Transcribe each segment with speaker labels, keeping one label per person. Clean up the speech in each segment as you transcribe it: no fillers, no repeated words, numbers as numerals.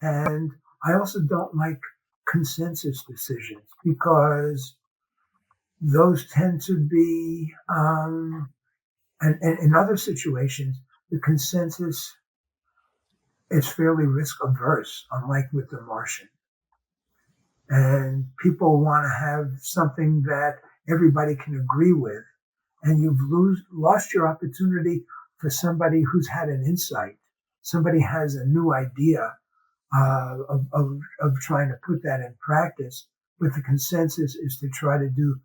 Speaker 1: And I also don't like consensus decisions because those tend to be, and in other situations, the consensus is fairly risk averse, unlike with the Martian. And people want to have something that everybody can agree with, and you've lost your opportunity for somebody who's had an insight. Somebody has a new idea of trying to put that in practice. But the consensus is to try to do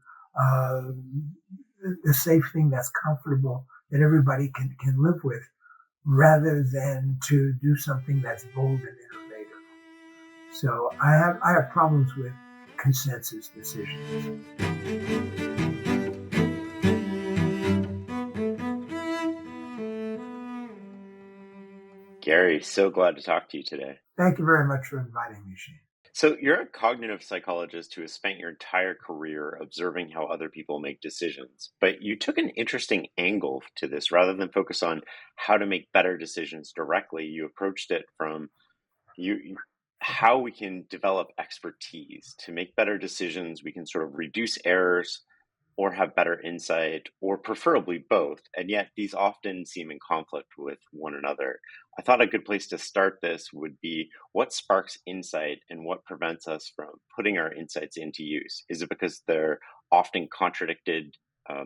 Speaker 1: the safe thing that's comfortable, that everybody can live with, rather than to do something that's bold and innovative. So I have problems with consensus decisions.
Speaker 2: Gary, so glad to talk to you today.
Speaker 1: Thank you very much for inviting me, Shane.
Speaker 2: So you're a cognitive psychologist who has spent your entire career observing how other people make decisions, but you took an interesting angle to this. Rather than focus on how to make better decisions directly, you approached it from how we can develop expertise to make better decisions. We can sort of reduce errors or have better insight, or preferably both. And yet these often seem in conflict with one another. I thought a good place to start this would be what sparks insight and what prevents us from putting our insights into use? Is it because they're often contradicted?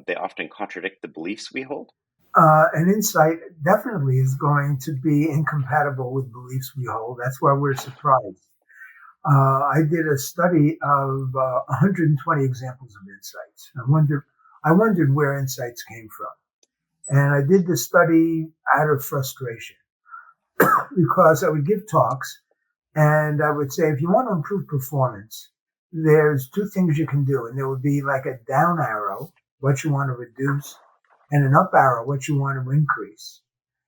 Speaker 2: They often contradict the beliefs we hold?
Speaker 1: An insight definitely is going to be incompatible with beliefs we hold. That's why we're surprised. I did a study of 120 examples of insights. I wondered where insights came from. And I did the study out of frustration because I would give talks and I would say, if you want to improve performance, there's two things you can do. And there would be like a down arrow, what you want to reduce, and an up arrow, what you want to increase.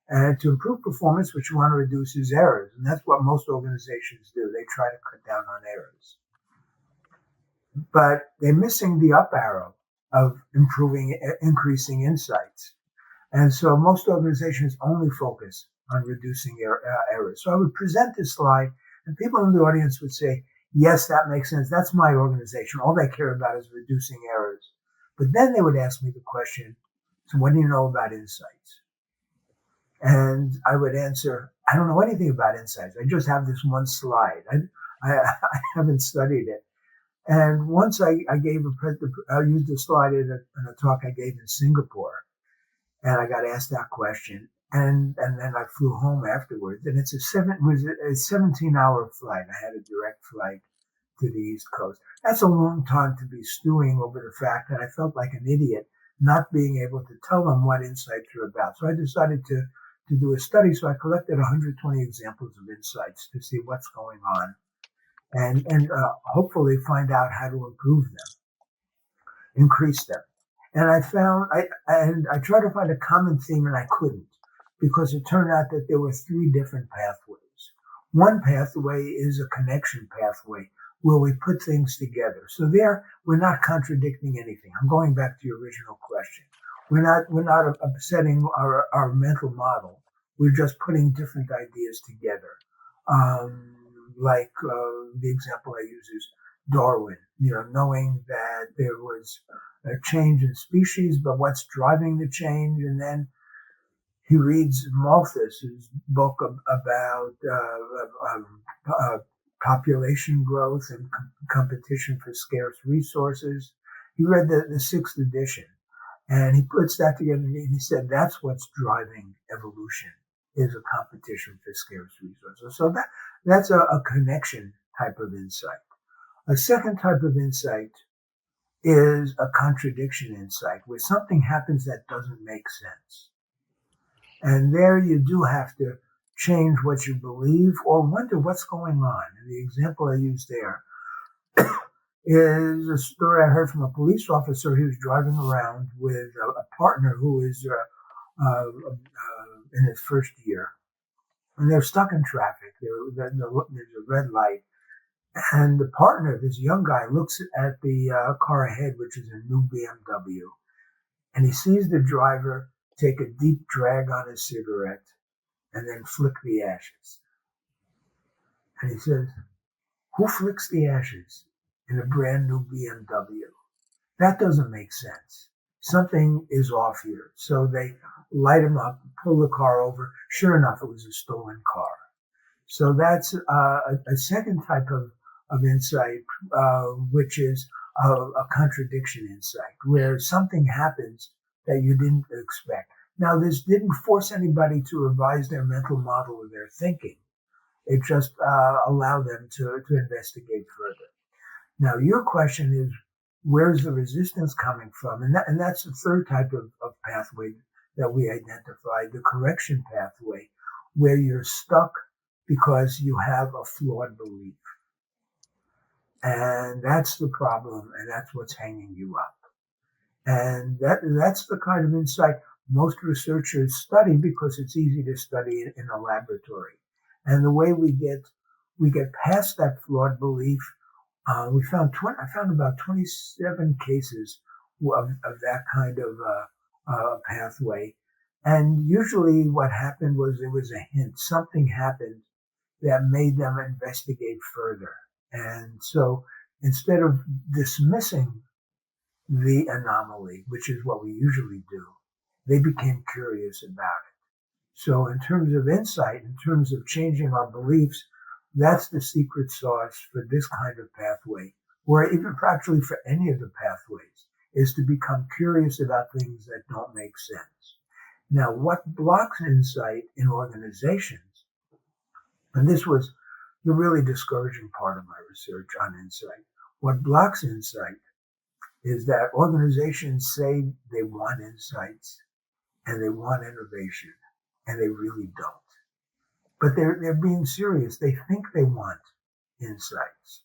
Speaker 1: And to improve performance, what you want to reduce is errors. And that's what most organizations do. They try to cut down on errors. But they're missing the up arrow of increasing insights. And so most organizations only focus on reducing errors. So I would present this slide, and people in the audience would say, yes, that makes sense. That's my organization. All they care about is reducing errors. But then they would ask me the question, so what do you know about insights? And I would answer, I don't know anything about insights. I just have this one slide. I haven't studied it. And once I used the slide in a talk I gave in Singapore, and I got asked that question. And then I flew home afterwards. And it was a 17-hour flight. I had a direct flight to the East Coast. That's a long time to be stewing over the fact that I felt like an idiot not being able to tell them what insights are about. So I decided to do a study. So I collected 120 examples of insights to see what's going on and hopefully find out how to improve them, increase them. And I tried to find a common theme and I couldn't, because it turned out that there were three different pathways. One pathway is a connection pathway where we put things together. So there, we're not contradicting anything. I'm going back to your original question. We're not upsetting our mental model. We're just putting different ideas together. The example I use is Darwin, knowing that there was a change in species, but what's driving the change? And then he reads Malthus's book about population growth and competition for scarce resources. He read the sixth edition, and he puts that together, and he said that's what's driving evolution, is a competition for scarce resources. So that's a connection type of insight. A second type of insight is a contradiction insight, where something happens that doesn't make sense. And there you do have to change what you believe or wonder what's going on. And the example I used there is a story I heard from a police officer who was driving around with a partner who is in his first year. And they're stuck in traffic. There's a red light. And the partner, this young guy, looks at the car ahead, which is a new BMW. And he sees the driver take a deep drag on his cigarette and then flick the ashes. And he says, who flicks the ashes in a brand new BMW? That doesn't make sense. Something is off here. So they light him up, pull the car over. Sure enough, it was a stolen car. So that's a second type of insight, which is a contradiction insight, where something happens that you didn't expect. Now, this didn't force anybody to revise their mental model or their thinking. It just allowed them to investigate further. Now, your question is, where's the resistance coming from? And that's the third type of pathway that we identified, the correction pathway, where you're stuck because you have a flawed belief. And that's the problem, and that's what's hanging you up. And that's the kind of insight most researchers study because it's easy to study it in a laboratory. And the way we get past that flawed belief, I found about 27 cases of that kind of pathway. And usually what happened was there was a hint. Something happened that made them investigate further. And so instead of dismissing the anomaly, which is what we usually do, they became curious about it. So in terms of insight, in terms of changing our beliefs, that's the secret sauce for this kind of pathway, or even actually for any of the pathways, is to become curious about things that don't make sense. Now, what blocks insight in organizations, and this was the really discouraging part of my research on insight, what blocks insight is that organizations say they want insights and they want innovation, and they really don't. But they're being serious. They think they want insights,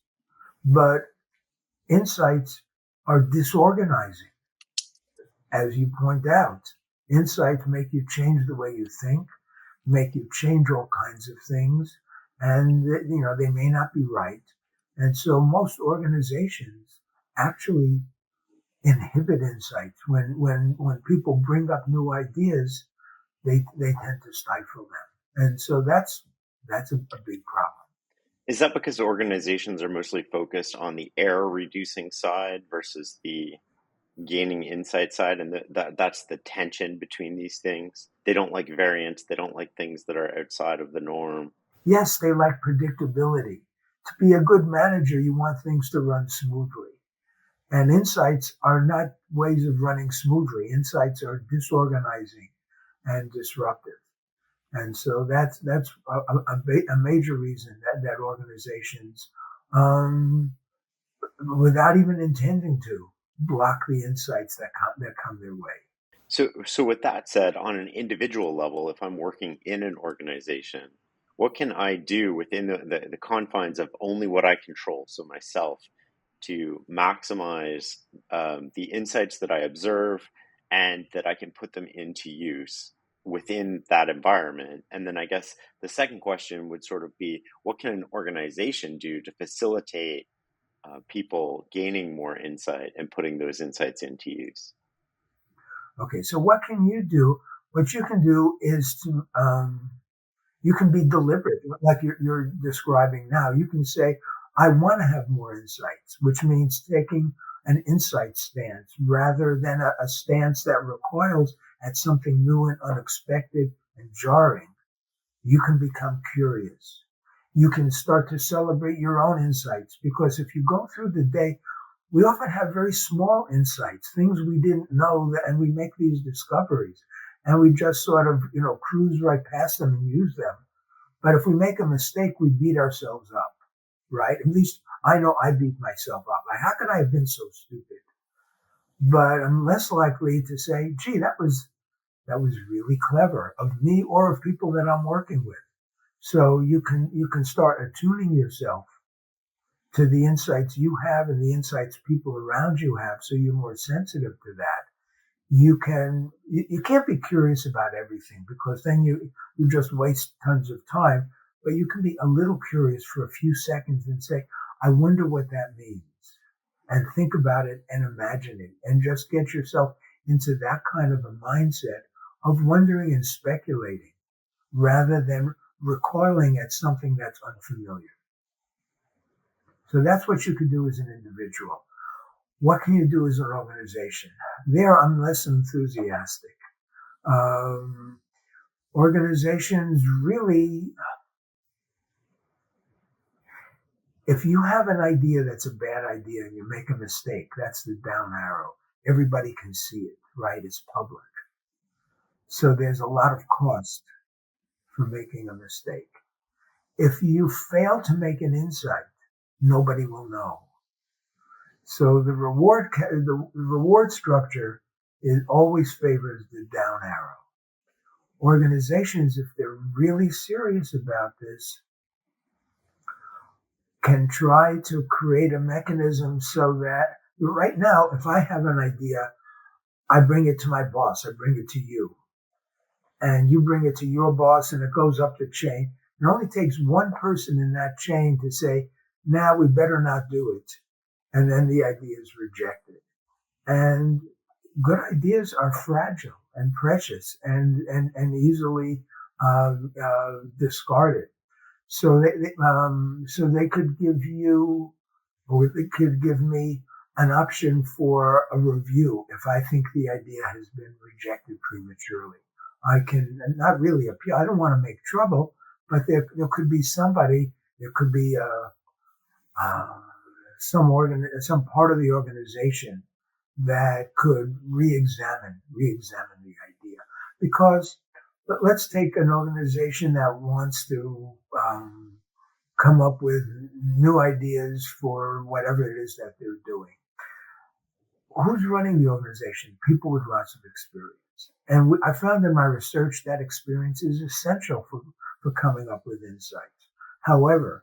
Speaker 1: but insights are disorganizing. As you point out, insights make you change the way you think, make you change all kinds of things, and they may not be right. And so most organizations actually inhibit insights. When people bring up new ideas, they tend to stifle them. And so that's a big problem.
Speaker 2: Is that because organizations are mostly focused on the error reducing side versus the gaining insight side, and that's the tension between these things? They don't like variance. They don't like things that are outside of the norm.
Speaker 1: Yes, they like predictability. To be a good manager, you want things to run smoothly. And insights are not ways of running smoothly. Insights are disorganizing and disruptive. And so that's a major reason that organizations, without even intending to, block the insights that come their way.
Speaker 2: So with that said, on an individual level, if I'm working in an organization, what can I do within the confines of only what I control, so myself, to maximize the insights that I observe and that I can put them into use within that environment? And then I guess the second question would sort of be, what can an organization do to facilitate people gaining more insight and putting those insights into use?
Speaker 1: Okay, so what can you do? What you can do is to you can be deliberate, like you're describing now. You can say, I want to have more insights, which means taking an insight stance rather than a stance that recoils at something new and unexpected and jarring. You can become curious. You can start to celebrate your own insights, because if you go through the day, we often have very small insights, things we didn't know, and we make these discoveries, and we just sort of, cruise right past them and use them. But if we make a mistake, we beat ourselves up, right? At least I know I beat myself up. Like, how could I have been so stupid? But I'm less likely to say, gee, that was really clever of me or of people that I'm working with. So you can start attuning yourself to the insights you have and the insights people around you have, so you're more sensitive to that. You can't be curious about everything, because then you just waste tons of time, but you can be a little curious for a few seconds and say, I wonder what that means, and think about it and imagine it, and just get yourself into that kind of a mindset of wondering and speculating rather than recoiling at something that's unfamiliar. So that's what you could do as an individual. What can you do as an organization? There, I'm less enthusiastic. Um, Organizations really, if you have an idea that's a bad idea and you make a mistake, that's the down arrow. Everybody can see it, right? It's public. So there's a lot of cost for making a mistake. If you fail to make an insight, nobody will know. So the reward structure always favors the down arrow. Organizations, if they're really serious about this, can try to create a mechanism so that right now, if I have an idea, I bring it to my boss, I bring it to you, and you bring it to your boss, and it goes up the chain. It only takes one person in that chain to say, "Now we better not do it," and then the idea is rejected. And good ideas are fragile and precious and easily discarded. So they could give you, or they could give me an option for a review if I think the idea has been rejected prematurely. I can not really appeal. I don't want to make trouble, but there could be somebody. There could be uh, some part of the organization that could re-examine the idea. Because let's take an organization that wants to come up with new ideas for whatever it is that they're doing. Who's running the organization? People with lots of experience. And I found in my research that experience is essential for coming up with insights. However,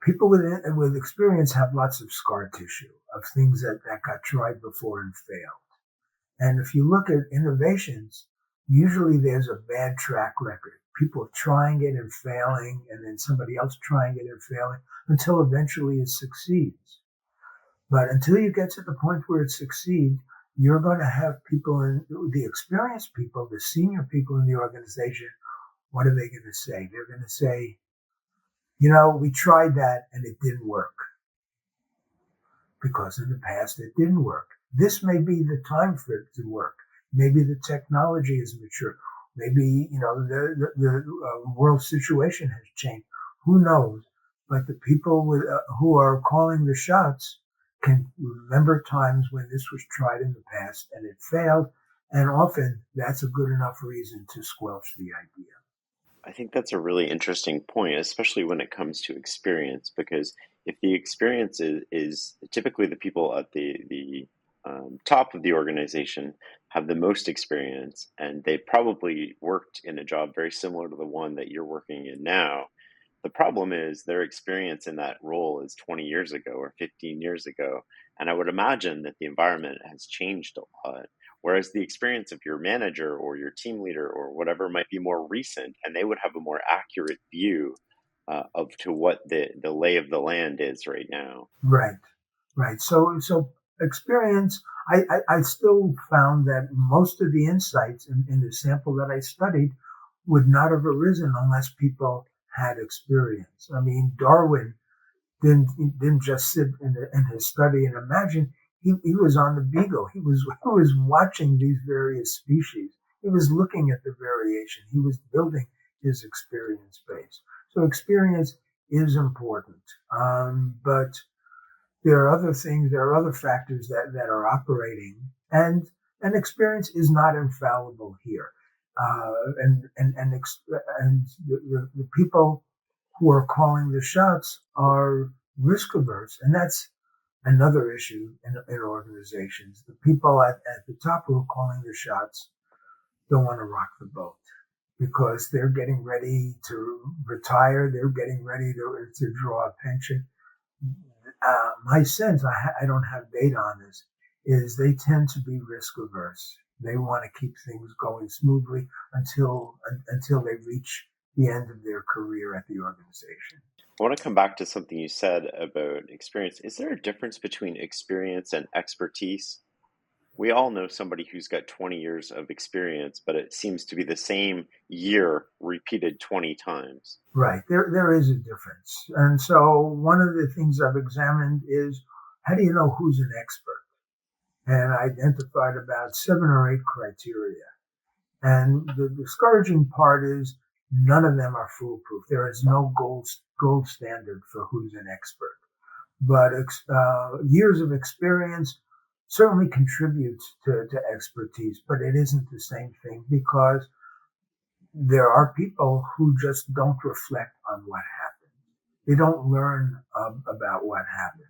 Speaker 1: people with experience have lots of scar tissue of things that got tried before and failed. And if you look at innovations, usually there's a bad track record. People trying it and failing, and then somebody else trying it and failing until eventually it succeeds. But until you get to the point where it succeeds, you're going to have people the experienced people, the senior people in the organization. What are they going to say? They're going to say, we tried that and it didn't work because in the past it didn't work. This may be the time for it to work. Maybe the technology is mature. Maybe, the world situation has changed. Who knows? But the people who are calling the shots can remember times when this was tried in the past and it failed. And often that's a good enough reason to squelch the idea.
Speaker 2: I think that's a really interesting point, especially when it comes to experience, because if the experience is typically the people at the top of the organization have the most experience, and they probably worked in a job very similar to the one that you're working in now. The problem is their experience in that role is 20 years ago or 15 years ago. And I would imagine that the environment has changed a lot. Whereas the experience of your manager or your team leader or whatever might be more recent, and they would have a more accurate view of to what the lay of the land is right now.
Speaker 1: Right, right. So experience, I still found that most of the insights in the sample that I studied would not have arisen unless people had experience. I mean, Darwin didn't just sit in his study and imagine. He was on the beagle. He was watching these various species. He was looking at the variation. He was building his experience base. So experience is important, but there are other things. There are other factors that are operating, and experience is not infallible here. And the people who are calling the shots are risk averse, and that's another issue in organizations. The people at the top who are calling the shots don't want to rock the boat because they're getting ready to retire. They're getting ready to draw a pension. My sense, I don't have data on this, is they tend to be risk averse. They want to keep things going smoothly until they reach the end of their career at the organization.
Speaker 2: I want to come back to something you said about experience. Is there a difference between experience and expertise? We all know somebody who's got 20 years of experience, but it seems to be the same year repeated 20 times.
Speaker 1: Right. There is a difference. And so one of the things I've examined is how do you know who's an expert? And I identified about 7 or 8 criteria. And the discouraging part is none of them are foolproof. There is no gold standard for who's an expert. But years of experience certainly contributes to expertise, but it isn't the same thing because there are people who just don't reflect on what happened. They don't learn about what happened.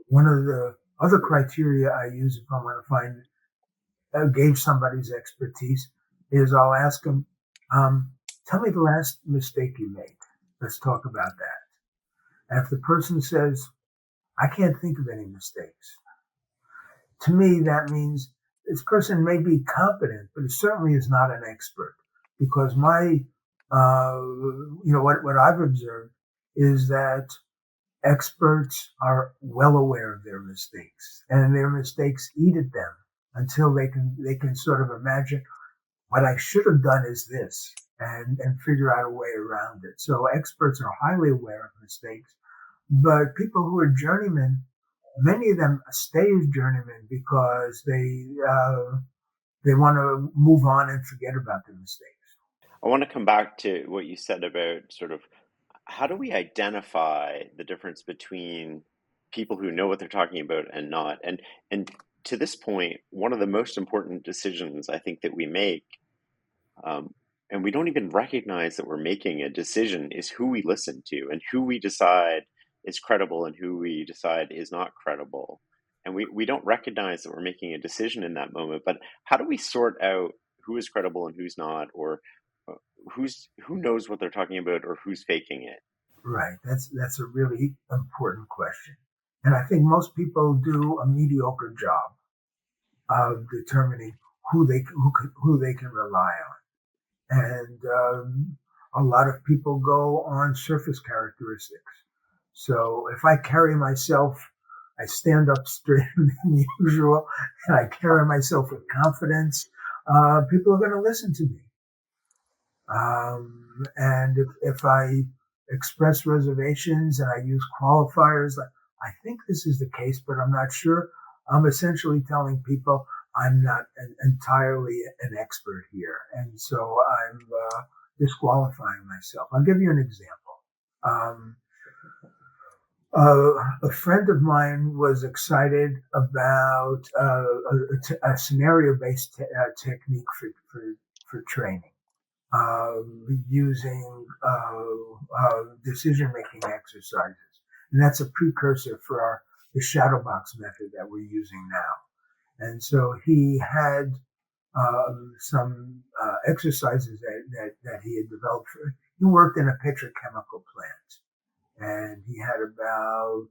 Speaker 1: One of the other criteria I use if I want to gauge somebody's expertise is I'll ask them, tell me the last mistake you made. Let's talk about that. And if the person says, I can't think of any mistakes, to me, that means this person may be competent, but it certainly is not an expert because what I've observed is that experts are well aware of their mistakes and their mistakes eat at them until they can sort of imagine what I should have done is this and figure out a way around it. So experts are highly aware of mistakes, but people who are journeymen, many of them stay as journeymen because they want to move on and forget about their mistakes.
Speaker 2: I want to come back to what you said about sort of how do we identify the difference between people who know what they're talking about and not? And to this point, one of the most important decisions I think that we make, and we don't even recognize that we're making a decision, is who we listen to and who we decide is credible and who we decide is not credible. And we don't recognize that we're making a decision in that moment. But how do we sort out who is credible and who's not, or who knows what they're talking about, or who's faking it?
Speaker 1: Right. That's a really important question. And I think most people do a mediocre job of determining who they can rely on. And a lot of people go on surface characteristics. So if I carry myself, I stand up straighter than usual, and I carry myself with confidence, people are going to listen to me. And if I express reservations and I use qualifiers, like, I think this is the case, but I'm not sure, I'm essentially telling people I'm not entirely an expert here. And so I'm disqualifying myself. I'll give you an example. A friend of mine was excited about a scenario-based technique for training. Using decision-making exercises. And that's a precursor for the shadowbox method that we're using now. And so he had some exercises that he had developed. He worked in a petrochemical plant, and he had about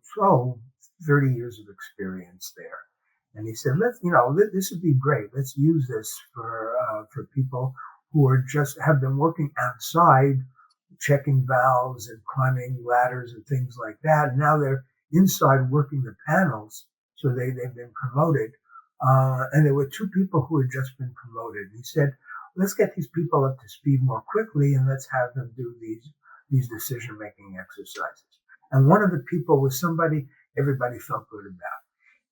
Speaker 1: 30 years of experience there. And he said, this would be great. Let's use this for people who are have been working outside, checking valves and climbing ladders and things like that. And now they're inside working the panels. So they've been promoted. And there were 2 people who had just been promoted. He said, let's get these people up to speed more quickly and let's have them do these decision-making exercises. And one of the people was somebody everybody felt good about.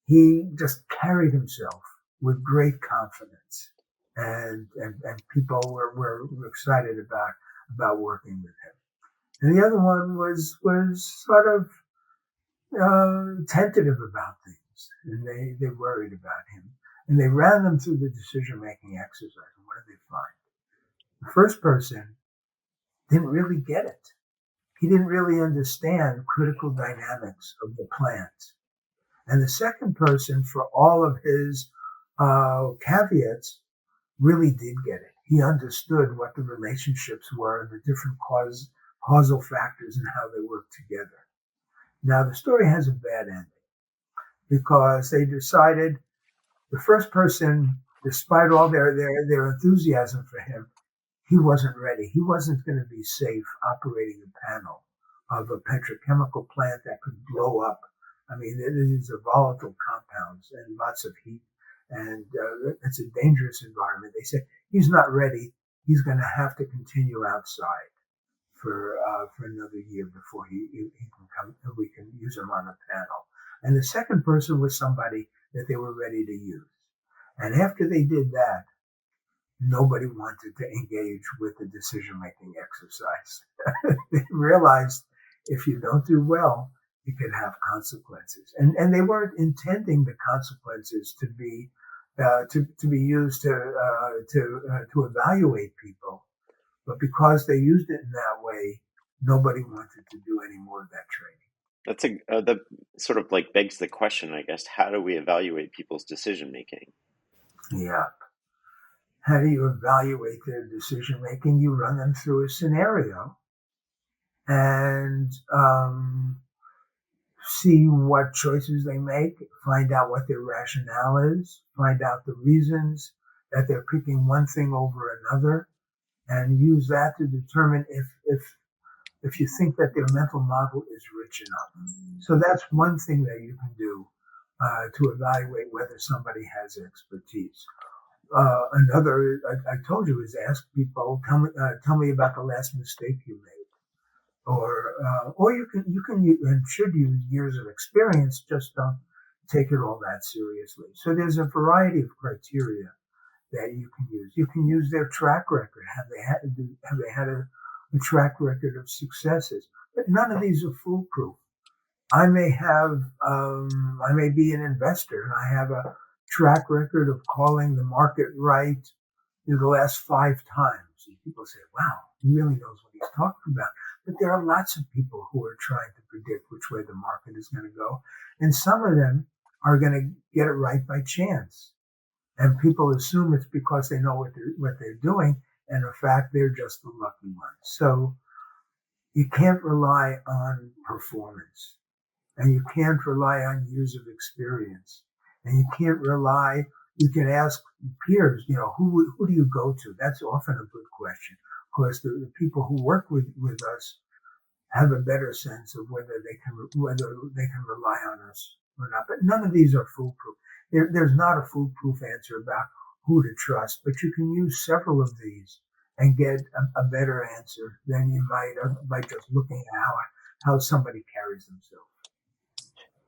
Speaker 1: He just carried himself with great confidence. And people were excited about working with him. And the other one was sort of tentative about things, and they worried about him. And they ran them through the decision-making exercise. And what did they find? The first person didn't really get it. He didn't really understand critical dynamics of the plant. And the second person, for all of his caveats, really did get it. He understood what the relationships were and the different causal factors and how they work together. Now, the story has a bad ending because they decided the first person, despite all their enthusiasm for him, he wasn't ready. He wasn't going to be safe operating a panel of a petrochemical plant that could blow up. I mean, these are volatile compounds and lots of heat. and it's a dangerous environment. They say he's not ready. He's going to have to continue outside for another year before he can come. We can use him on a panel. And the second person was somebody that they were ready to use. And after they did that, nobody wanted to engage with the decision-making exercise. They realized if you don't do well, it can have consequences. And they weren't intending the consequences to be used to evaluate people, but because they used it in that way, nobody wanted to do any more of that training.
Speaker 2: That sort of like begs the question, I guess, how do we evaluate people's decision making?
Speaker 1: Yeah. How do you evaluate their decision making? You run them through a scenario and see what choices they make, find out what their rationale is, find out the reasons that they're picking one thing over another, and use that to determine if you think that their mental model is rich enough. So that's one thing that you can do to evaluate whether somebody has expertise. Another, I told you, is ask people, tell me about the last mistake you made, or you can and should use years of experience. Just don't take it all that seriously. So there's a variety of criteria that you can use. You can use their track record. Have they had a track record of successes? But none of these are foolproof. I may be an investor and I have a track record of calling the market right the last 5 times. And people say, wow, he really knows what he's talking about. But there are lots of people who are trying to predict which way the market is going to go. And some of them are going to get it right by chance. And people assume it's because they know what they're doing. And in fact, they're just the lucky ones. So you can't rely on performance. And you can't rely on years of experience. And you can ask peers, who do you go to? That's often a good question. Because the people who work with us have a better sense of whether they can rely on us or not. But none of these are foolproof. There's not a foolproof answer about who to trust, but you can use several of these and get a better answer than you might by just looking at how somebody carries themselves.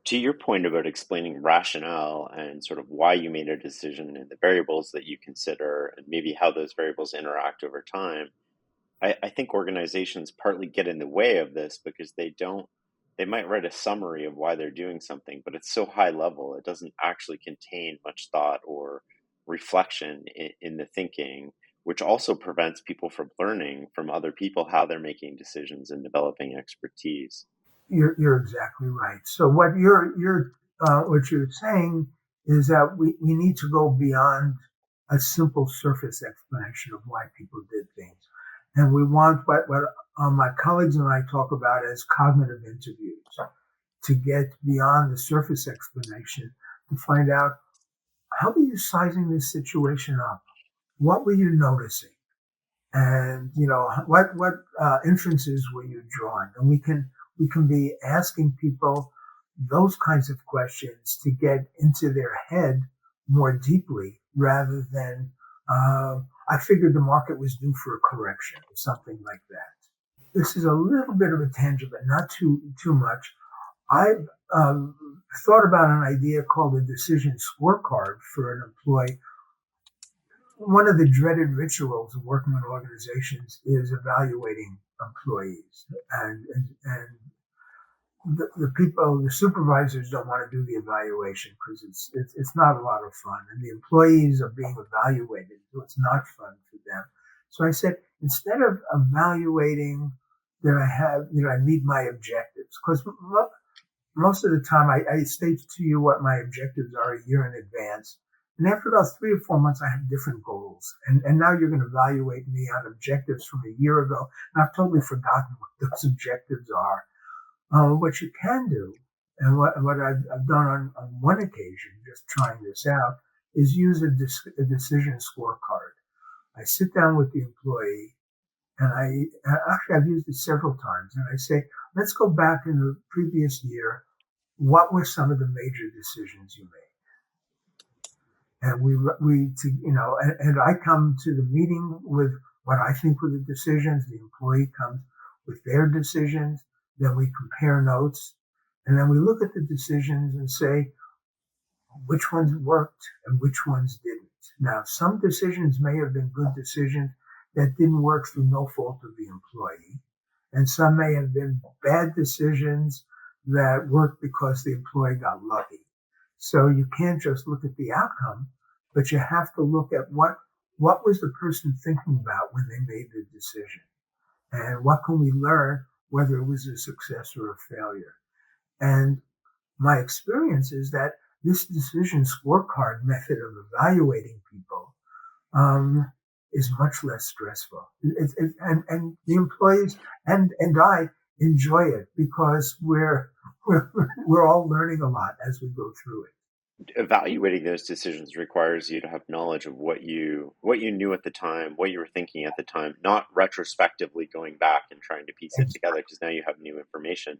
Speaker 2: To your point about explaining rationale and sort of why you made a decision and the variables that you consider and maybe how those variables interact over time, I think organizations partly get in the way of this because they might write a summary of why they're doing something, but it's so high level, it doesn't actually contain much thought or reflection in the thinking, which also prevents people from learning from other people how they're making decisions and developing expertise.
Speaker 1: You're exactly right. So what you're saying is that we need to go beyond a simple surface explanation of why people did things. And we want what my colleagues and I talk about as cognitive interviews, to get beyond the surface explanation to find out, how were you sizing this situation up? What were you noticing? And, what inferences were you drawing? And we can be asking people those kinds of questions to get into their head more deeply rather than, I figured the market was due for a correction or something like that. This is a little bit of a tangent, but not too much. I've thought about an idea called a decision scorecard for an employee. One of the dreaded rituals of working in organizations is evaluating employees, and the supervisors don't want to do the evaluation because it's not a lot of fun, and the employees are being evaluated, so it's not fun for them. So I said, instead of evaluating that I meet my objectives, because most of the time I state to you what my objectives are a year in advance. And after about 3 or 4 months, I have different goals. And now you're going to evaluate me on objectives from a year ago. And I've totally forgotten what those objectives are. What you can do, and what I've done on one occasion, just trying this out, is use a decision scorecard. I sit down with the employee, and I've used it several times, and I say, let's go back in the previous year. What were some of the major decisions you made? And and I come to the meeting with what I think were the decisions. The employee comes with their decisions. Then we compare notes, and then we look at the decisions and say which ones worked and which ones didn't. Now, some decisions may have been good decisions that didn't work through no fault of the employee, and some may have been bad decisions that worked because the employee got lucky. So you can't just look at the outcome, but you have to look at what was the person thinking about when they made the decision, and what can we learn, whether it was a success or a failure. And my experience is that this decision scorecard method of evaluating people is much less stressful. And the employees and I enjoy it because we're all learning a lot as we go through it.
Speaker 2: Evaluating those decisions requires you to have knowledge of what you knew at the time, what you were thinking at the time, not retrospectively going back and trying to piece it together, because now you have new information.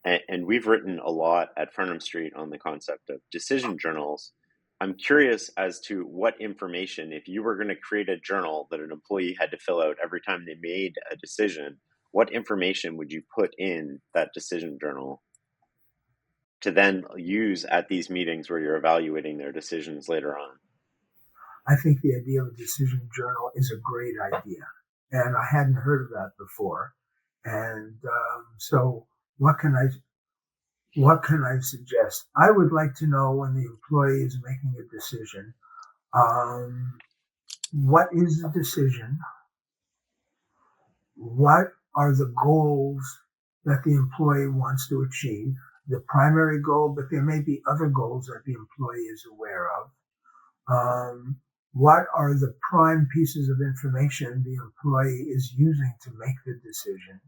Speaker 2: And we've written a lot at Fernham Street on the concept of decision journals. I'm curious as to what information, if you were going to create a journal that an employee had to fill out every time they made a decision, what information would you put in that decision journal to then use at these meetings where you're evaluating their decisions later on?
Speaker 1: I think the idea of a decision journal is a great idea, and I hadn't heard of that before. And so, what can I suggest? I would like to know, when the employee is making a decision, what is the decision? What are the goals that the employee wants to achieve? The primary goal, but there may be other goals that the employee is aware of. What are the prime pieces of information the employee is using to make the decision?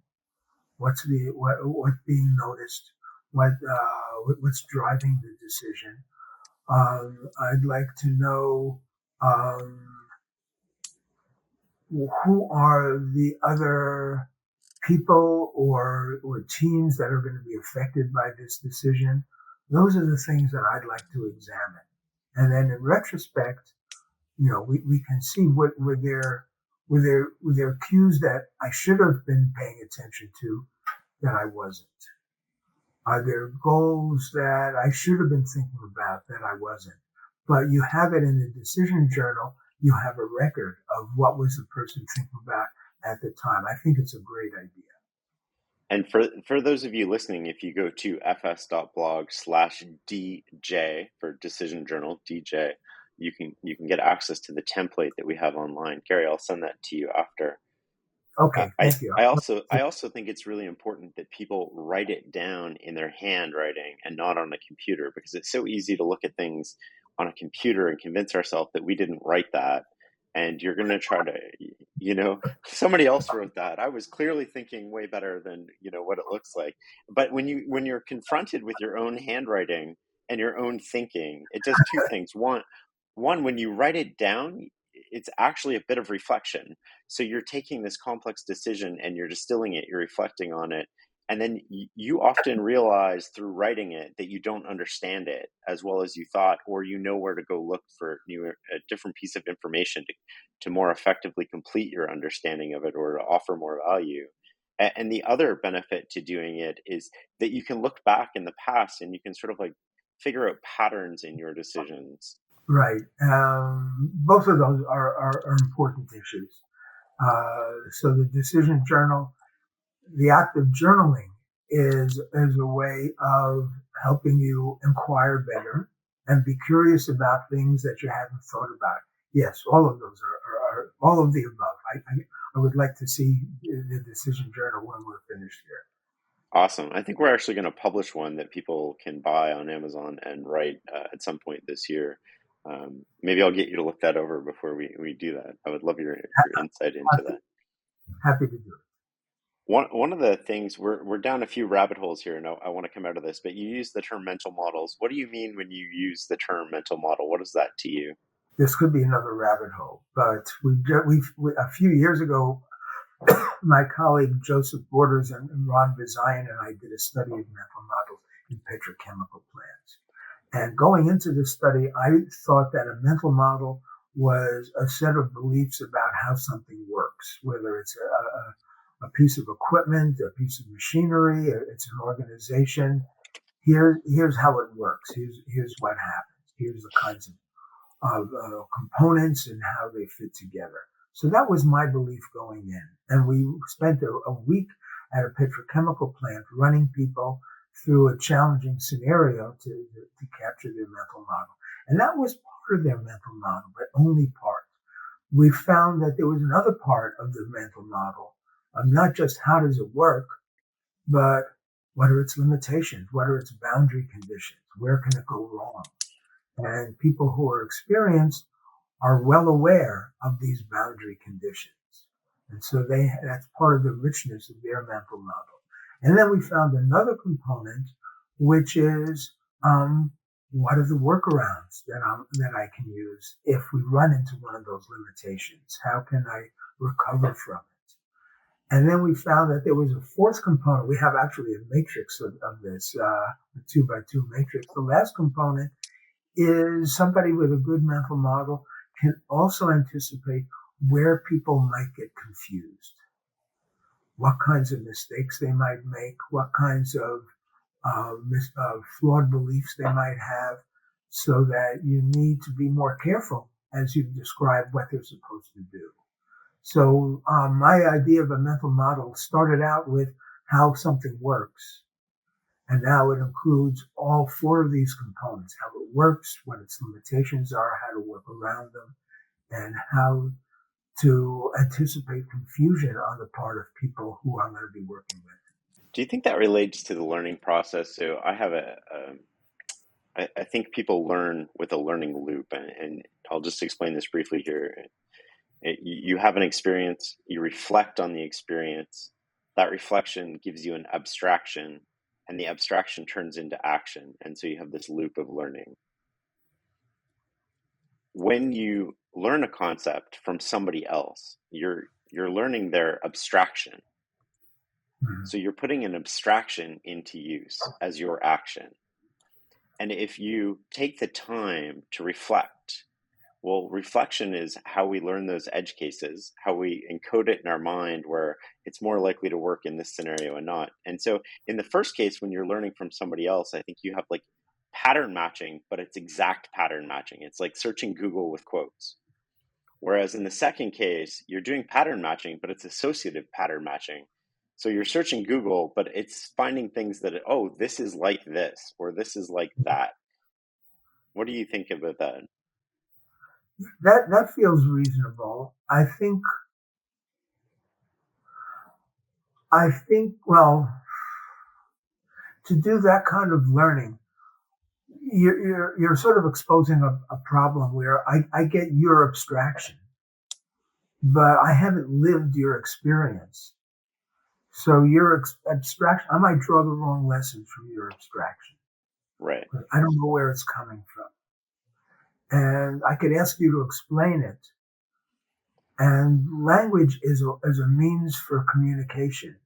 Speaker 1: What's being noticed? What's driving the decision? I'd like to know who are the other people or teams that are going to be affected by this decision. Those are the things that I'd like to examine. And then in retrospect, we can see what were there cues that I should have been paying attention to that I wasn't. Are there goals that I should have been thinking about that I wasn't? But you have it in the decision journal. You have a record of what was the person thinking about at the time. I think it's a great idea.
Speaker 2: And for those of you listening, if you go to fs.blog/DJ for decision journal, DJ, you can get access to the template that we have online. Gary, I'll send that to you after.
Speaker 1: Okay, thank you.
Speaker 2: I also think it's really important that people write it down in their handwriting and not on a computer, because it's so easy to look at things on a computer and convince ourselves that we didn't write that. And you're going to try to, somebody else wrote that. I was clearly thinking way better than, what it looks like. But when you're confronted with your own handwriting and your own thinking, it does two things. One, when you write it down, it's actually a bit of reflection. So you're taking this complex decision and you're distilling it, you're reflecting on it. And then you often realize through writing it that you don't understand it as well as you thought, or where to go look for a different piece of information to more effectively complete your understanding of it or to offer more value. And the other benefit to doing it is that you can look back in the past and you can sort of like figure out patterns in your decisions.
Speaker 1: Right. Both of those are important issues. So the decision journal, the act of journaling is a way of helping you inquire better and be curious about things that you hadn't thought about. Yes, all of those are all of the above. I would like to see the decision journal when we're finished here.
Speaker 2: Awesome. I think we're actually going to publish one that people can buy on Amazon and write at some point this year. Maybe I'll get you to look that over before we do that. I would love your insight into that.
Speaker 1: Happy to do it.
Speaker 2: One of the things, we're down a few rabbit holes here, and I want to come out of this, but you use the term mental models. What do you mean when you use the term mental model? What is that to you?
Speaker 1: This could be another rabbit hole, but a few years ago, my colleague Joseph Borders and Ron Vizayan and I did a study of mental models in petrochemical plants. And going into this study, I thought that a mental model was a set of beliefs about how something works, whether it's a piece of equipment, a piece of machinery, it's an organization. Here's how it works. Here's what happens. Here's the kinds of components and how they fit together. So that was my belief going in. And we spent a week at a petrochemical plant running people through a challenging scenario to capture their mental model. And that was part of their mental model, but only part. We found that there was another part of the mental model of not just how does it work, but what are its limitations? What are its boundary conditions? Where can it go wrong? And people who are experienced are well aware of these boundary conditions. And so that's part of the richness of their mental model. And then we found another component, which is what are the workarounds that I can use if we run into one of those limitations? How can I recover from it? And then we found that there was a fourth component. We have actually a matrix of this, a 2x2 matrix. The last component is somebody with a good mental model can also anticipate where people might get confused, what kinds of mistakes they might make, what kinds of flawed beliefs they might have, so that you need to be more careful as you describe what they're supposed to do. So my idea of a mental model started out with how something works. And now it includes all four of these components: how it works, what its limitations are, how to work around them, and how to anticipate confusion on the part of people who I'm going to be working with.
Speaker 2: Do you think that relates to the learning process? So I have I think people learn with a learning loop, and I'll just explain this briefly here. You have an experience, you reflect on the experience, that reflection gives you an abstraction, and the abstraction turns into action. And so you have this loop of learning. When you learn a concept from somebody else, you're learning their abstraction.
Speaker 1: Mm-hmm.
Speaker 2: So you're putting an abstraction into use as your action. And if you take the time to reflect, well, reflection is how we learn those edge cases, how we encode it in our mind where it's more likely to work in this scenario and not. And so in the first case, when you're learning from somebody else, I think you have like pattern matching, but it's exact pattern matching. It's like searching Google with quotes. Whereas in the second case, you're doing pattern matching, but it's associative pattern matching. So you're searching Google, but it's finding things that, oh, this is like this, or this is like that. What do you think about that?
Speaker 1: That feels reasonable. I think, well, to do that kind of learning, you're sort of exposing a problem where I get your abstraction, but I haven't lived your experience. So your abstraction, I might draw the wrong lessons from your abstraction.
Speaker 2: Right.
Speaker 1: I don't know where it's coming from. And I could ask you to explain it. And language is a means for communication,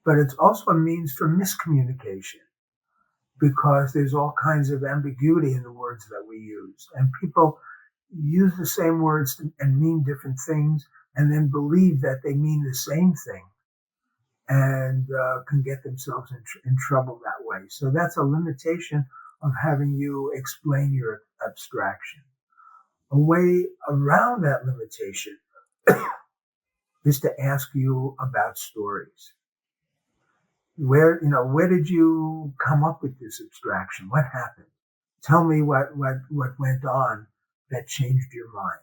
Speaker 1: but it's also a means for miscommunication, because there's all kinds of ambiguity in the words that we use. And people use the same words and mean different things, and then believe that they mean the same thing, and can get themselves in trouble that way. So that's a limitation of having you explain your abstraction. A way around that limitation is to ask you about stories. Where did you come up with this abstraction? What happened? Tell me what went on that changed your mind.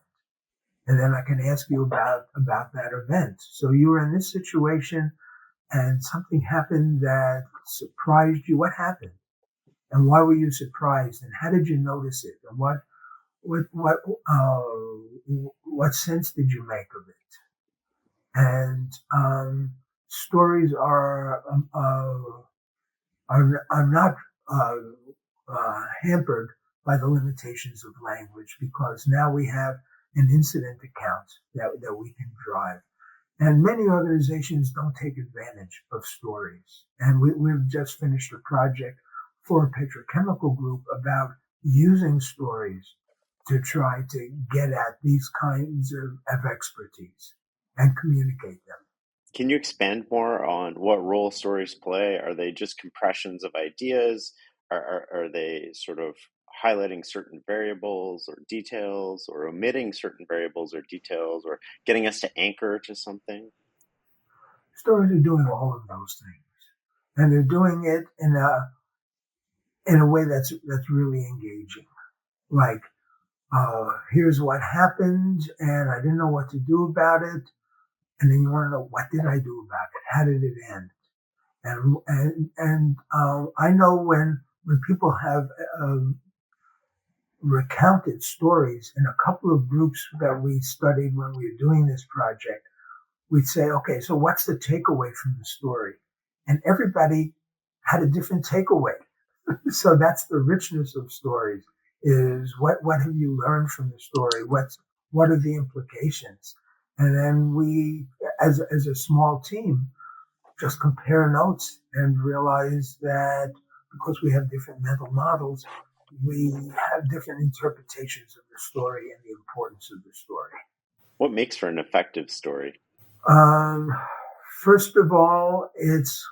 Speaker 1: And then I can ask you about that event. So you were in this situation and something happened that surprised you. What happened? And why were you surprised? And how did you notice it? And what sense did you make of it? And stories are not hampered by the limitations of language, because now we have an incident account that we can drive. And many organizations don't take advantage of stories. And we've just finished a project for a petrochemical group about using stories to try to get at these kinds of expertise and communicate them.
Speaker 2: Can you expand more on what role stories play? Are they just compressions of ideas? Are they sort of highlighting certain variables or details, or omitting certain variables or details, or getting us to anchor to something?
Speaker 1: Stories are doing all of those things, and they're doing it in a way that's really engaging. Like, here's what happened, and I didn't know what to do about it. And then you want to know, what did I do about it? How did it end? And I know when people have recounted stories in a couple of groups that we studied when we were doing this project, we'd say, okay, so what's the takeaway from the story? And everybody had a different takeaway. So that's the richness of stories, is what have you learned from the story? What are the implications? And then we, as a small team, just compare notes and realize that because we have different mental models, we have different interpretations of the story and the importance of the story.
Speaker 2: What makes for an effective story?
Speaker 1: Um, First of all, it's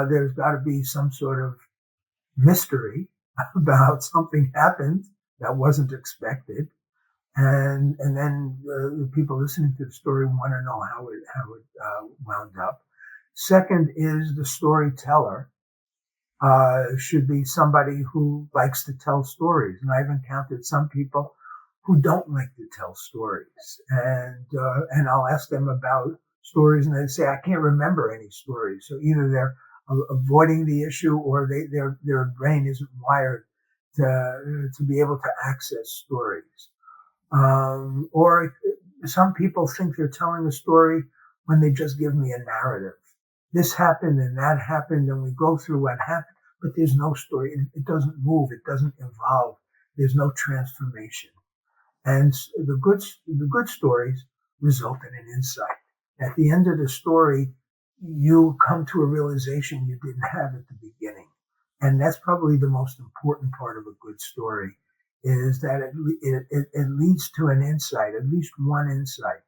Speaker 1: there's got to be some sort of mystery about something happened that wasn't expected, and then the people listening to the story want to know how it wound up. Second is the storyteller should be somebody who likes to tell stories, and I've encountered some people who don't like to tell stories, and I'll ask them about stories, and they say, I can't remember any stories. So either they're avoiding the issue, or their brain isn't wired to be able to access stories. Or some people think they're telling a story when they just give me a narrative. This happened and that happened, and we go through what happened, but there's no story. It doesn't move. It doesn't evolve. There's no transformation. And the good stories result in an insight. At the end of the story, you come to a realization you didn't have at the beginning. And that's probably the most important part of a good story, is that it leads to an insight, at least one insight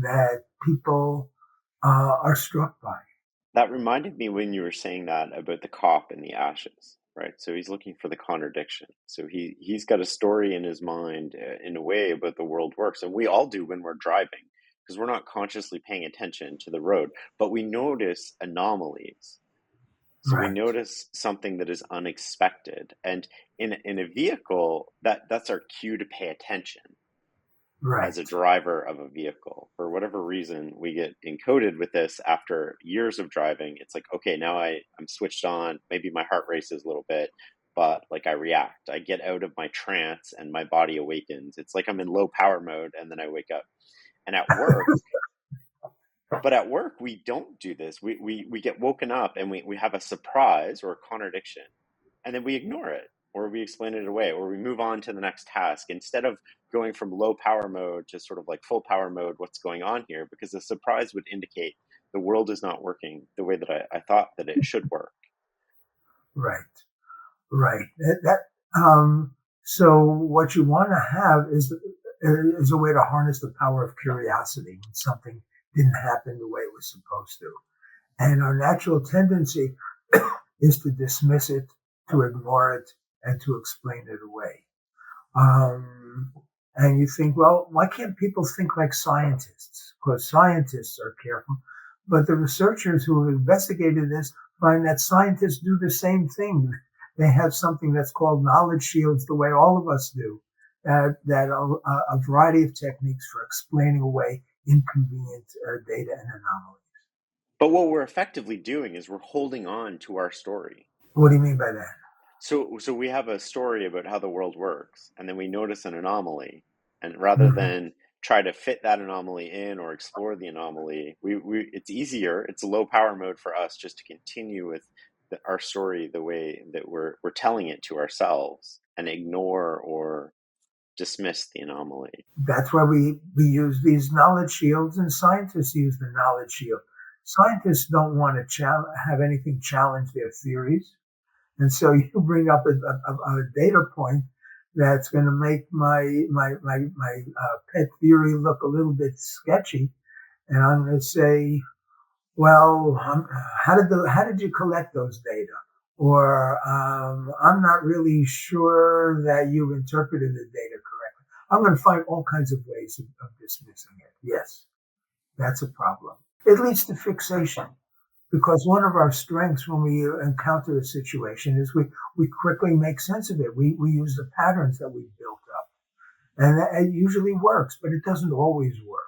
Speaker 1: that people are struck by.
Speaker 2: That reminded me when you were saying that about the cop and the ashes, right? So he's looking for the contradiction. So he's got a story in his mind, in a way, about the world works, and we all do when we're driving, because we're not consciously paying attention to the road, but we notice anomalies. So we
Speaker 1: Right,
Speaker 2: notice something that is unexpected, and in a vehicle, that's our cue to pay attention. As a
Speaker 1: right.
Speaker 2: driver of a vehicle, for whatever reason, we get encoded with this after years of driving. It's like, okay, now I'm switched on. Maybe my heart races a little bit, but like I react. I get out of my trance and my body awakens. It's like I'm in low power mode and then I wake up. And at work, we don't do this. We get woken up and we have a surprise or a contradiction, and then we ignore it, or we explain it away, or we move on to the next task instead of going from low power mode to sort of like full power mode. What's going on here? Because the surprise would indicate the world is not working the way that I thought that it should work.
Speaker 1: Right, right. So what you want to have is a way to harness the power of curiosity when something didn't happen the way it was supposed to. And our natural tendency is to dismiss it, to ignore it, and to explain it away. And you think, well, why can't people think like scientists? Because scientists are careful. But the researchers who have investigated this find that scientists do the same thing. They have something that's called knowledge shields, the way all of us do, that a variety of techniques for explaining away inconvenient data and anomalies.
Speaker 2: But what we're effectively doing is we're holding on to our story.
Speaker 1: What do you mean by that?
Speaker 2: So we have a story about how the world works, and then we notice an anomaly, and rather
Speaker 1: Mm-hmm.
Speaker 2: than try to fit that anomaly in or explore the anomaly, it's easier. It's a low power mode for us just to continue with our story the way that we're telling it to ourselves, and ignore or dismiss the anomaly.
Speaker 1: That's why we use these knowledge shields, and scientists use the knowledge shield. Scientists don't want to have anything challenge their theories. And so you bring up a data point that's going to make my pet theory look a little bit sketchy. And I'm going to say, well, how did you collect those data? Or I'm not really sure that you interpreted the data correctly. I'm going to find all kinds of ways of dismissing it. Yes, that's a problem. It leads to fixation, because one of our strengths when we encounter a situation is we quickly make sense of it. We use the patterns that we've built up. And it usually works, but it doesn't always work.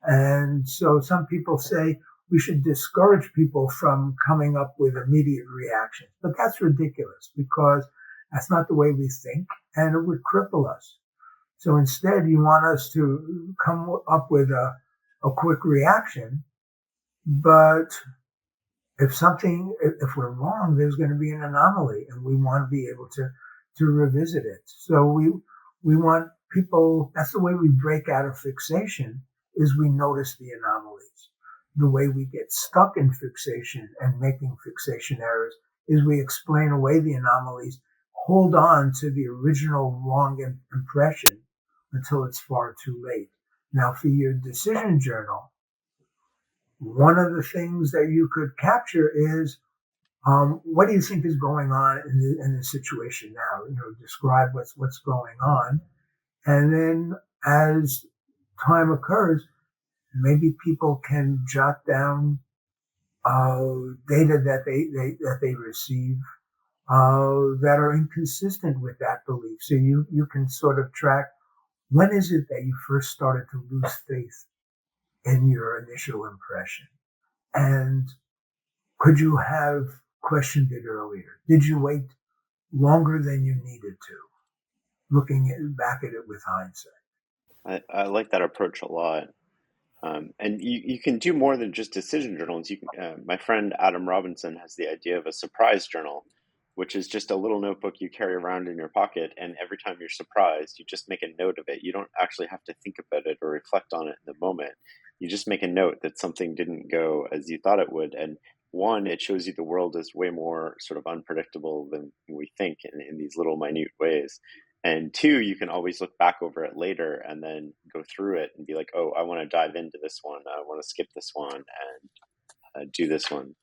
Speaker 1: And so some people say we should discourage people from coming up with immediate reactions. But that's ridiculous, because that's not the way we think, and it would cripple us. So instead, you want us to come up with a quick reaction. But if we're wrong, there's going to be an anomaly, and we want to be able to revisit it. So we want people, that's the way we break out of fixation, is we notice the anomalies. The way we get stuck in fixation and making fixation errors is we explain away the anomalies, hold on to the original wrong impression until it's far too late. Now, for your decision journal, one of the things that you could capture is, what do you think is going on in the situation now? Describe what's going on. And then as time occurs, maybe people can jot down data that they receive that are inconsistent with that belief. So you can sort of track, when is it that you first started to lose faith in your initial impression? And could you have questioned it earlier? Did you wait longer than you needed to? Looking back at it with hindsight.
Speaker 2: I like that approach a lot. And you can do more than just decision journals. My friend Adam Robinson has the idea of a surprise journal, which is just a little notebook you carry around in your pocket. And every time you're surprised, you just make a note of it. You don't actually have to think about it or reflect on it in the moment. You just make a note that something didn't go as you thought it would. And one, it shows you the world is way more sort of unpredictable than we think in these little minute ways. And two, you can always look back over it later and then go through it and be like, oh, I want to dive into this one. I want to skip this one and do this one.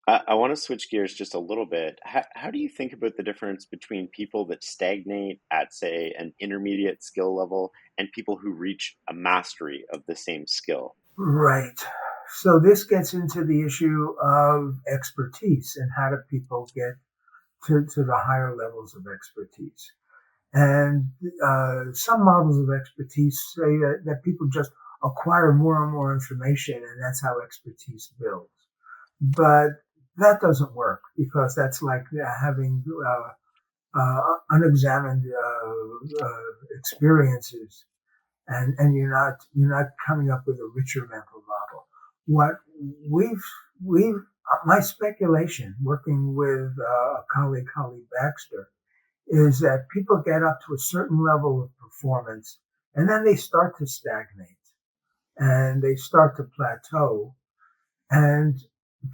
Speaker 2: I want to switch gears just a little bit. How do you think about the difference between people that stagnate at, say, an intermediate skill level and people who reach a mastery of the same skill?
Speaker 1: Right. So this gets into the issue of expertise and how do people get to the higher levels of expertise. And some models of expertise say that people just acquire more and more information, and that's how expertise builds. But that doesn't work, because that's like having unexamined experiences, and you're not coming up with a richer mental model. What my speculation, working with a colleague, Holly Baxter, is that people get up to a certain level of performance and then they start to stagnate and they start to plateau. And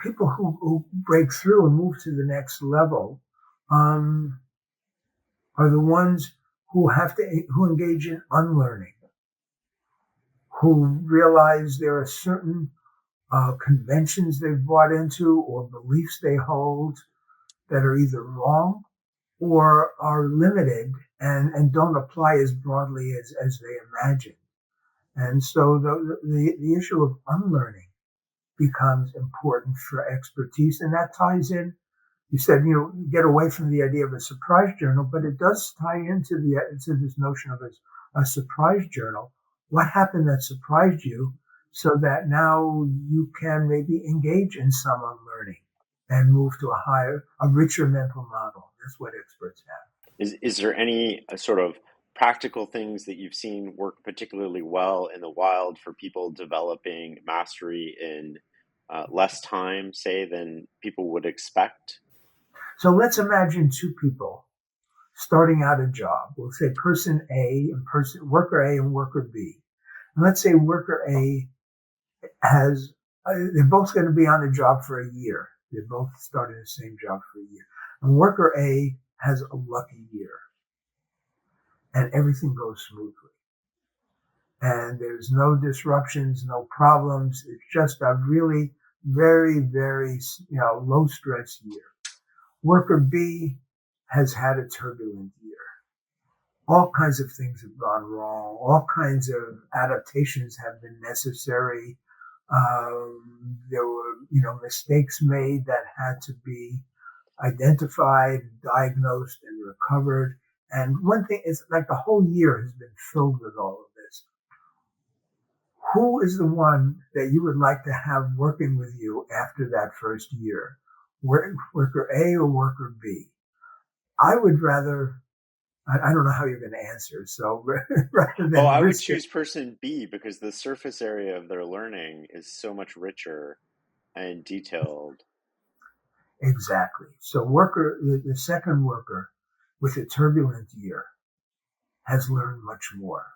Speaker 1: people who break through and move to the next level are the ones who engage in unlearning, who realize there are certain conventions they've bought into or beliefs they hold that are either wrong or are limited and don't apply as broadly as they imagine. And so the issue of unlearning becomes important for expertise. And that ties in, you said, get away from the idea of a surprise journal, but it does tie into this notion of a surprise journal. What happened that surprised you so that now you can maybe engage in some unlearning and move to a richer mental model. That's what experts have.
Speaker 2: Is there any sort of practical things that you've seen work particularly well in the wild for people developing mastery in less time, say, than people would expect?
Speaker 1: So let's imagine two people starting out a job. We'll say person A and worker A and worker B. And let's say worker A they're both going to be on the job for a year. They both started the same job for a year. And worker A has a lucky year, and everything goes smoothly. And there's no disruptions, no problems. It's just a really very, very, low stress year. Worker B has had a turbulent year. All kinds of things have gone wrong. All kinds of adaptations have been necessary. There were, mistakes made that had to be identified, diagnosed, and recovered. And one thing is, like, the whole year has been filled with all of this. Who is the one that you would like to have working with you after that first year? Worker A or worker B? I would rather, I don't know how you're going to answer. So rather than
Speaker 2: I would choose person B because the surface area of their learning is so much richer and detailed.
Speaker 1: Exactly. So the second worker with a turbulent year has learned much more,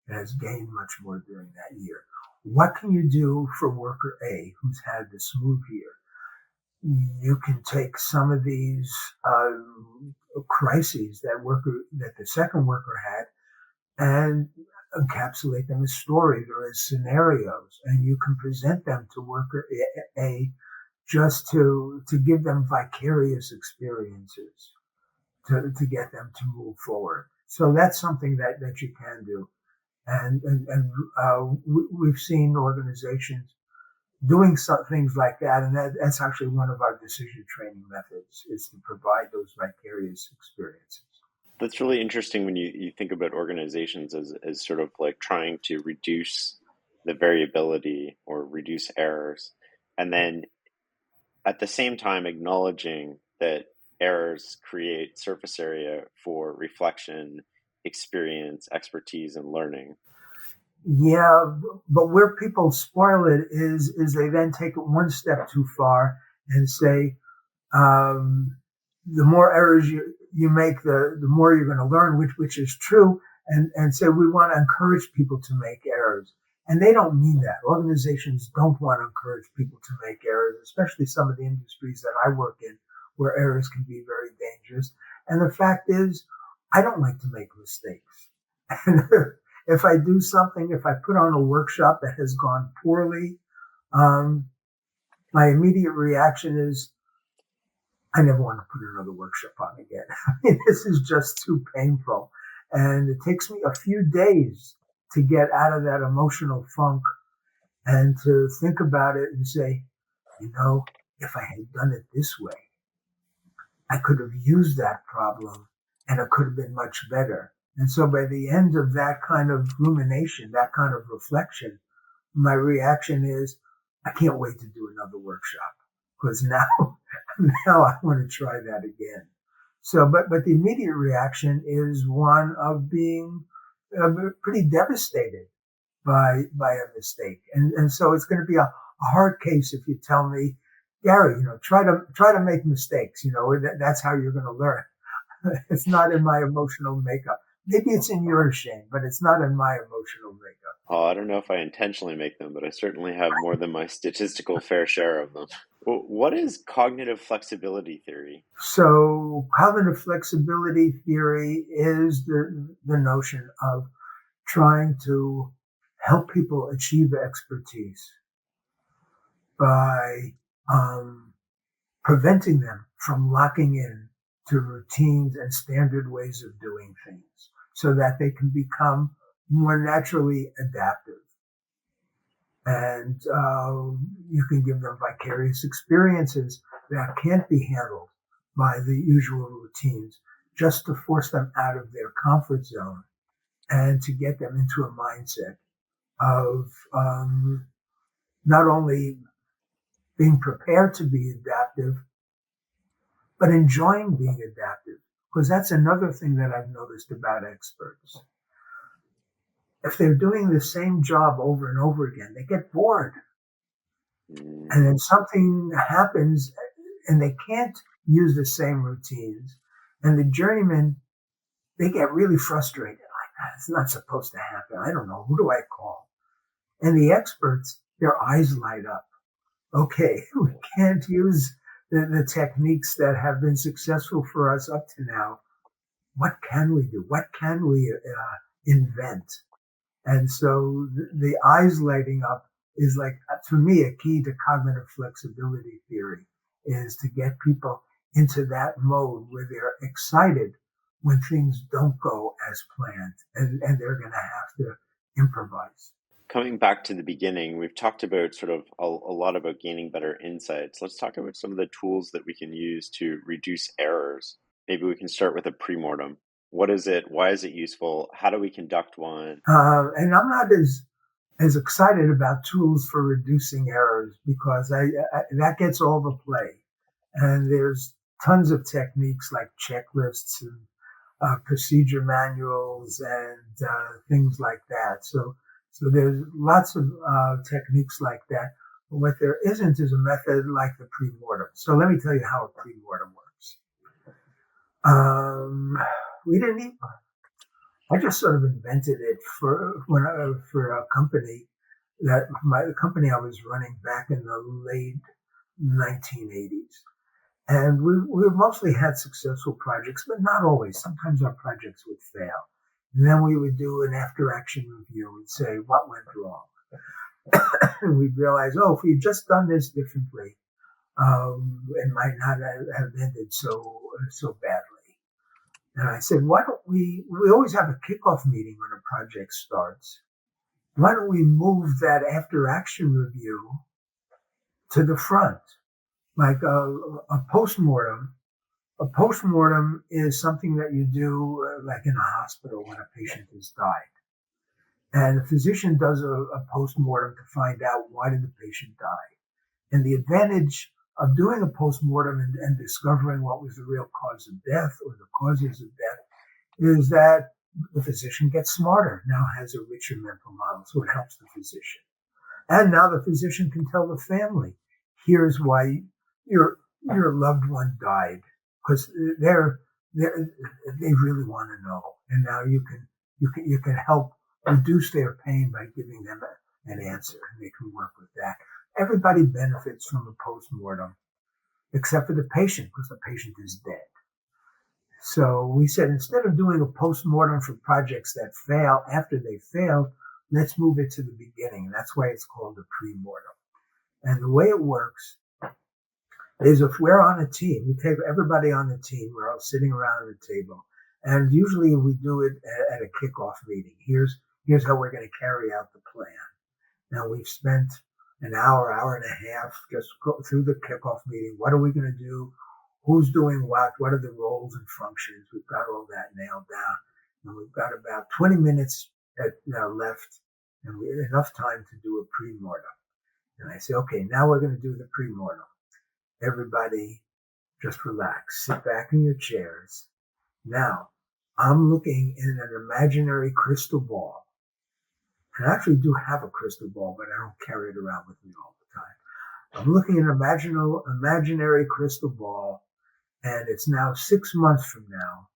Speaker 1: has gained much more during that year. What can you do for worker A who's had the smooth year? You can take some of these crises that the second worker had and encapsulate them as stories or as scenarios, and you can present them to worker A just to give them vicarious experiences to get them to move forward. So that's something that you can do. And we've seen organizations doing some things like that. And that's actually one of our decision training methods, is to provide those vicarious experiences.
Speaker 2: That's really interesting when you think about organizations as sort of like trying to reduce the variability or reduce errors. And then at the same time, acknowledging that errors create surface area for reflection, experience, expertise, and learning.
Speaker 1: Yeah, but where people spoil it is they then take it one step too far and say, the more errors you make, the more you're going to learn, which is true. And say we want to encourage people to make errors. And they don't mean that. Organizations don't want to encourage people to make errors, especially some of the industries that I work in where errors can be very dangerous. And the fact is, I don't like to make mistakes. And if I do something, if I put on a workshop that has gone poorly, my immediate reaction is, I never want to put another workshop on again. I mean, this is just too painful. And it takes me a few days to get out of that emotional funk and to think about it and say, if I had done it this way, I could have used that problem and it could have been much better. And so by the end of that kind of rumination, that kind of reflection, my reaction is, I can't wait to do another workshop, because now I want to try that again. So, but the immediate reaction is one of being pretty devastated by a mistake. And so it's going to be a hard case if you tell me, Gary, try to make mistakes. That's how you're going to learn. It's not in my emotional makeup. Maybe it's in yours, Shane, but it's not in my emotional makeup.
Speaker 2: Oh, I don't know if I intentionally make them, but I certainly have more than my statistical fair share of them. Well, what is cognitive flexibility theory?
Speaker 1: So cognitive flexibility theory is the notion of trying to help people achieve expertise by preventing them from locking in to routines and standard ways of doing things so that they can become more naturally adaptive. And you can give them vicarious experiences that can't be handled by the usual routines, just to force them out of their comfort zone and to get them into a mindset of not only being prepared to be adaptive, but enjoying being adaptive. Because that's another thing that I've noticed about experts. If they're doing the same job over and over again, they get bored. And then something happens and they can't use the same routines. And the journeymen, they get really frustrated. Like, it's not supposed to happen. I don't know. Who do I call? And the experts, their eyes light up. Okay, we can't use the techniques that have been successful for us up to now. What can we do? What can we invent? And so the eyes lighting up is like, for me, a key to cognitive flexibility theory is to get people into that mode where they're excited when things don't go as planned and they're going to have to improvise.
Speaker 2: Coming back to the beginning, we've talked about sort of a lot about gaining better insights. Let's talk about some of the tools that we can use to reduce errors. Maybe we can start with a pre-mortem. What is it? Why is it useful? How do we conduct one?
Speaker 1: And I'm not as excited about tools for reducing errors because that gets all the play. And there's tons of techniques like checklists and procedure manuals and things like that. So there's lots of techniques like that. But what there isn't is a method like the pre-mortem. So let me tell you how a pre-mortem works. I just sort of invented it for a company the company I was running back in the late 1980s. And we mostly had successful projects, but not always. Sometimes our projects would fail. And then we would do an after-action review. We'd say, what went wrong? And we'd realize, if we had just done this differently, it might not have ended so badly. And I said, why don't we always have a kickoff meeting when a project starts. Why don't we move that after-action review to the front? Like a postmortem. A postmortem is something that you do like in a hospital when a patient has died. And the physician does a postmortem to find out why did the patient die. And the advantage of doing a postmortem and discovering what was the real cause of death or the causes of death is that the physician gets smarter, now has a richer mental model, so it helps the physician. And now the physician can tell the family, here's why your loved one died, because they really want to know. And now you can help reduce their pain by giving them an answer, and they can work with that. Everybody benefits from a postmortem, except for the patient, because the patient is dead. So we said, instead of doing a postmortem for projects that fail after they failed, let's move it to the beginning. And that's why it's called a pre-mortem. And the way it works is if we're on a team, we take everybody on the team, we're all sitting around the table. And usually we do it at a kickoff meeting. Here's how we're going to carry out the plan. Now we've spent an hour and a half just go through the kickoff meeting. What are we going to do? Who's doing what? What are the roles and functions? We've got all that nailed down. And we've got about 20 minutes left and enough time to do a pre-mortem. And I say, okay, now we're going to do the pre-mortem. Everybody just relax. Sit back in your chairs. Now, I'm looking in an imaginary crystal ball. And I actually do have a crystal ball, but I don't carry it around with me all the time. I'm looking at an imaginary crystal ball, and it's now 6 months from now.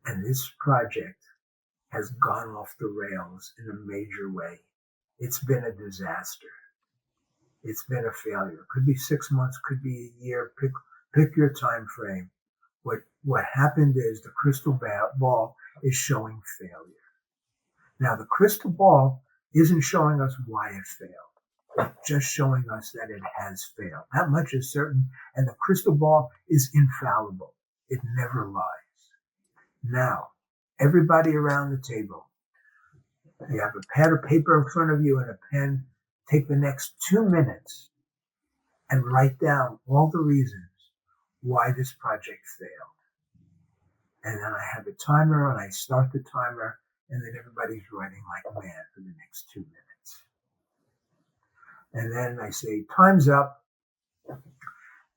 Speaker 1: And this project has gone off the rails in a major way. It's been a disaster. It's been a failure. Could be 6 months, could be a year. Pick your time frame. What happened is the crystal ball is showing failure. Now, the crystal ball isn't showing us why it failed. It's just showing us that it has failed. That much is certain. And the crystal ball is infallible. It never lies. Now, everybody around the table, you have a pad of paper in front of you and a pen. Take the next 2 minutes and write down all the reasons why this project failed. And then I have a timer and I start the timer, and then everybody's writing like mad for the next 2 minutes. And then I say, time's up.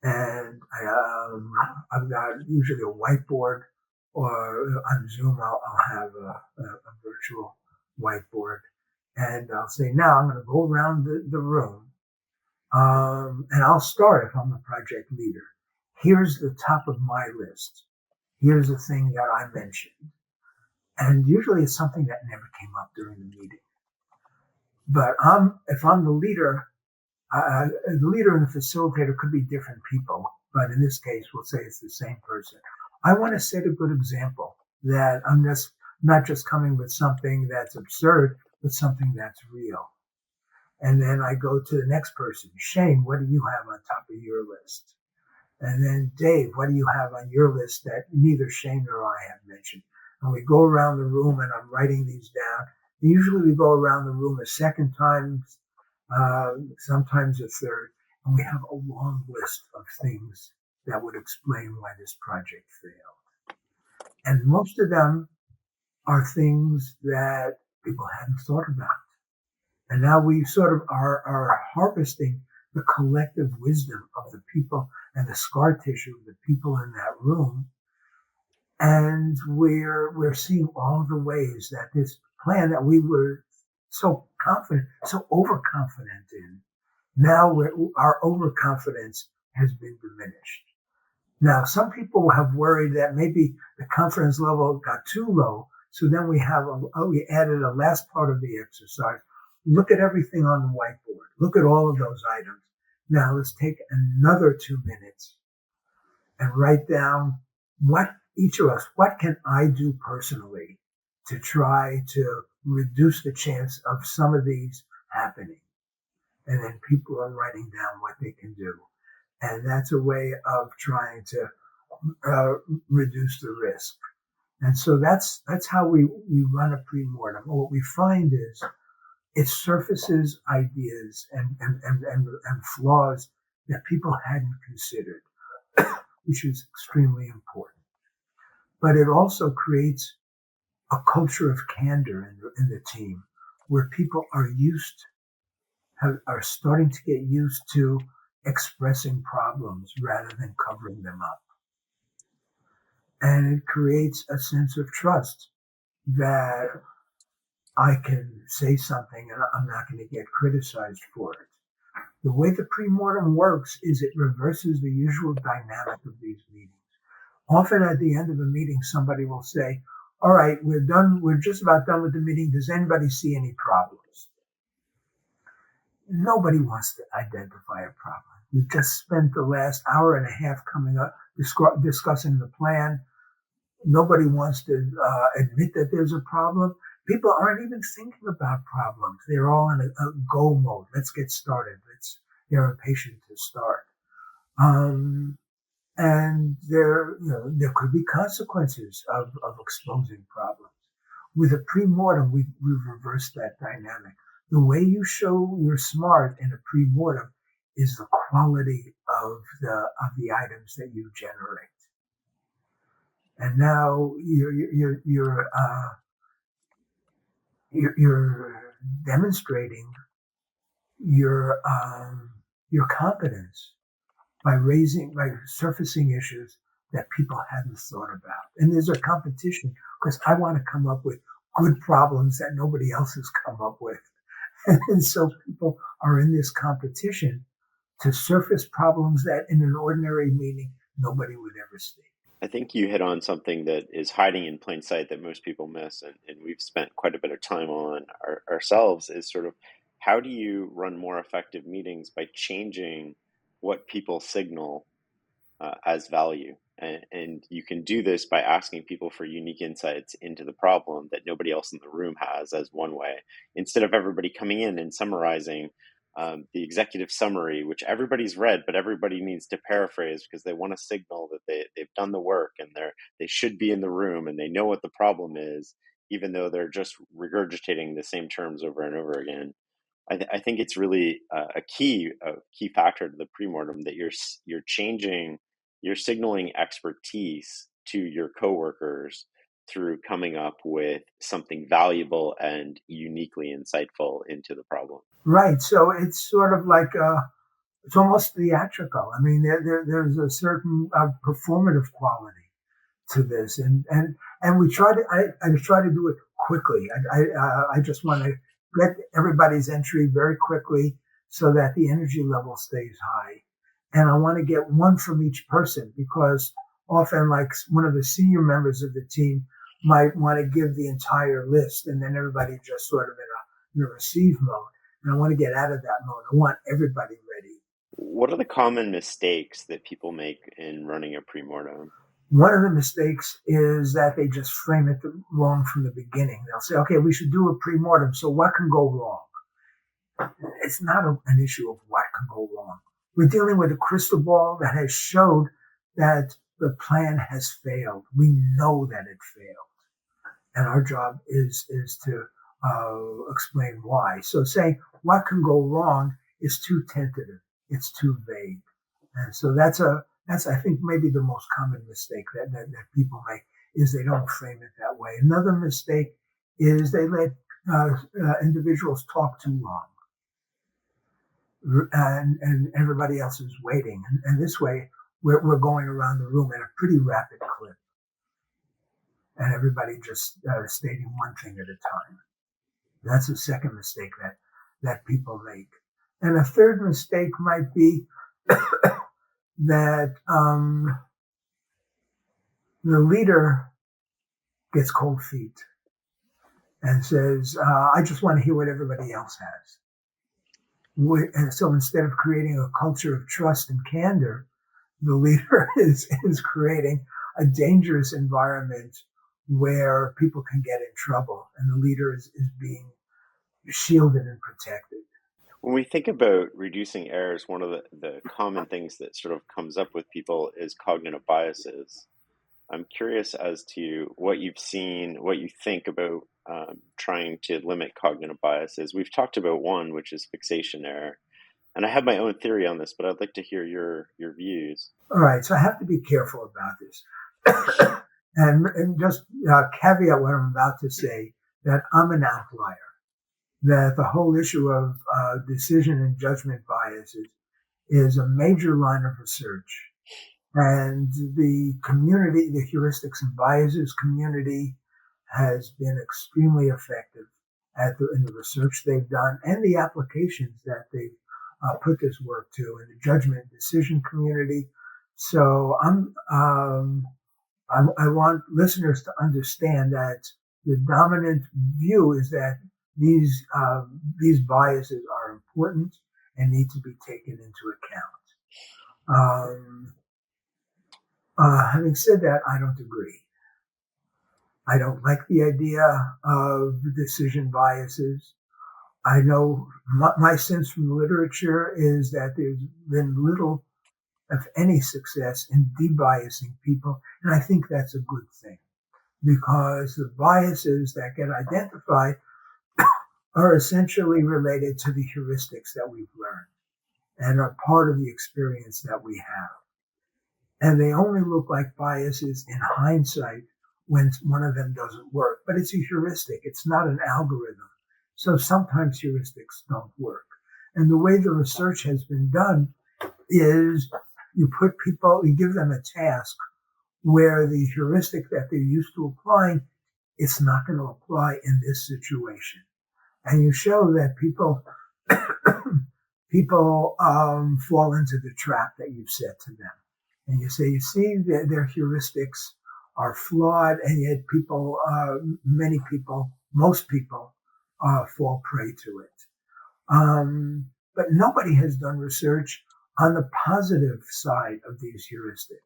Speaker 1: And I've got usually a whiteboard, or on Zoom I'll have a virtual whiteboard. And I'll say, now I'm going to go around the room, and I'll start if I'm the project leader. Here's the top of my list. Here's the thing that I mentioned. And usually it's something that never came up during the meeting. But if I'm the leader, the leader and the facilitator could be different people, but in this case, we'll say it's the same person. I want to set a good example that I'm just not just coming with something that's absurd, but something that's real. And then I go to the next person. Shane, what do you have on top of your list? And then Dave, what do you have on your list that neither Shane nor I have mentioned? And we go around the room and I'm writing these down. And usually we go around the room a second time, sometimes a third, and we have a long list of things that would explain why this project failed. And most of them are things that people hadn't thought about. And now we sort of are harvesting the collective wisdom of the people and the scar tissue of the people in that room. And we're seeing all the ways that this plan that we were so confident, so overconfident in, now our overconfidence has been diminished. Now, some people have worried that maybe the confidence level got too low. So then we added a last part of the exercise. Look at everything on the whiteboard. Look at all of those items. Now let's take another 2 minutes and write down what can I do personally to try to reduce the chance of some of these happening. And then people are writing down what they can do. And that's a way of trying to reduce the risk. And so that's how we run a pre-mortem. What we find is it surfaces ideas and flaws that people hadn't considered, which is extremely important. But it also creates a culture of candor in the team where people are starting to get used to expressing problems rather than covering them up. And it creates a sense of trust that I can say something and I'm not going to get criticized for it. The way the pre-mortem works is it reverses the usual dynamic of these meetings. Often at the end of a meeting, somebody will say, all right, we're done. We're just about done with the meeting. Does anybody see any problems? Nobody wants to identify a problem. We've just spent the last hour and a half coming up, discussing the plan. Nobody wants to admit that there's a problem. People aren't even thinking about problems. They're all in a go mode. Let's get started. They're impatient to start. And there could be consequences of exposing problems. With a pre-mortem, we've reversed that dynamic. The way you show you're smart in a pre-mortem is the quality of the items that you generate. And now you're demonstrating your competence by surfacing issues that people hadn't thought about. And there's a competition because I want to come up with good problems that nobody else has come up with. And so people are in this competition to surface problems that in an ordinary meeting, nobody would ever see.
Speaker 2: I think you hit on something that is hiding in plain sight that most people miss, and we've spent quite a bit of time on ourselves, is sort of how do you run more effective meetings by changing what people signal as value. And you can do this by asking people for unique insights into the problem that nobody else in the room has as one way. Instead of everybody coming in and summarizing the executive summary, which everybody's read, but everybody needs to paraphrase because they want to signal that they've done the work and they should be in the room and they know what the problem is, even though they're just regurgitating the same terms over and over again. I think it's really a key factor to the pre-mortem that you're signaling expertise to your coworkers through coming up with something valuable and uniquely insightful into the problem.
Speaker 1: Right. So it's sort of like it's almost theatrical. I mean, there's a certain performative quality to this, and we try to. I try to do it quickly. I just want to get everybody's entry very quickly so that the energy level stays high. And I want to get one from each person because often like one of the senior members of the team might want to give the entire list and then everybody just sort of in a receive mode. And I want to get out of that mode. I want everybody ready.
Speaker 2: What are the common mistakes that people make in running a pre-mortem?
Speaker 1: One of the mistakes is that they just frame it wrong from the beginning. They'll say, okay, we should do a pre-mortem, so what can go wrong? It's not an issue of what can go wrong. We're dealing with a crystal ball that has showed that the plan has failed. We know that it failed. And our job is to explain why. So saying what can go wrong is too tentative. It's too vague. And so that's I think maybe the most common mistake that people make is they don't frame it that way. Another mistake is they let individuals talk too long. And everybody else is waiting. And this way we're going around the room at a pretty rapid clip. And everybody just stating one thing at a time. That's the second mistake that people make. And a third mistake might be that the leader gets cold feet and says, I just want to hear what everybody else has. And so instead of creating a culture of trust and candor, the leader is creating a dangerous environment where people can get in trouble, and the leader is being shielded and protected.
Speaker 2: When we think about reducing errors, one of the common things that sort of comes up with people is cognitive biases. I'm curious as to what you've seen, what you think about trying to limit cognitive biases. We've talked about one, which is fixation error. And I have my own theory on this, but I'd like to hear your views.
Speaker 1: All right, so I have to be careful about this. and just caveat what I'm about to say, that I'm an outlier. That the whole issue of decision and judgment biases is a major line of research. And the community, the heuristics and biases community, has been extremely effective in the research they've done and the applications that they've put this work to in the judgment and decision community. So I want listeners to understand that the dominant view is that these biases are important and need to be taken into account. Having said that, I don't agree. I don't like the idea of decision biases. I know my sense from the literature is that there's been little, if any, success in debiasing people, and I think that's a good thing, because the biases that get identified are essentially related to the heuristics that we've learned and are part of the experience that we have. And they only look like biases in hindsight when one of them doesn't work. But it's a heuristic. It's not an algorithm. So sometimes heuristics don't work. And the way the research has been done is you give them a task where the heuristic that they're used to applying, it's not going to apply in this situation. And you show that people fall into the trap that you've set to them. And you say, you see, their heuristics are flawed, and yet most people fall prey to it. But nobody has done research on the positive side of these heuristics.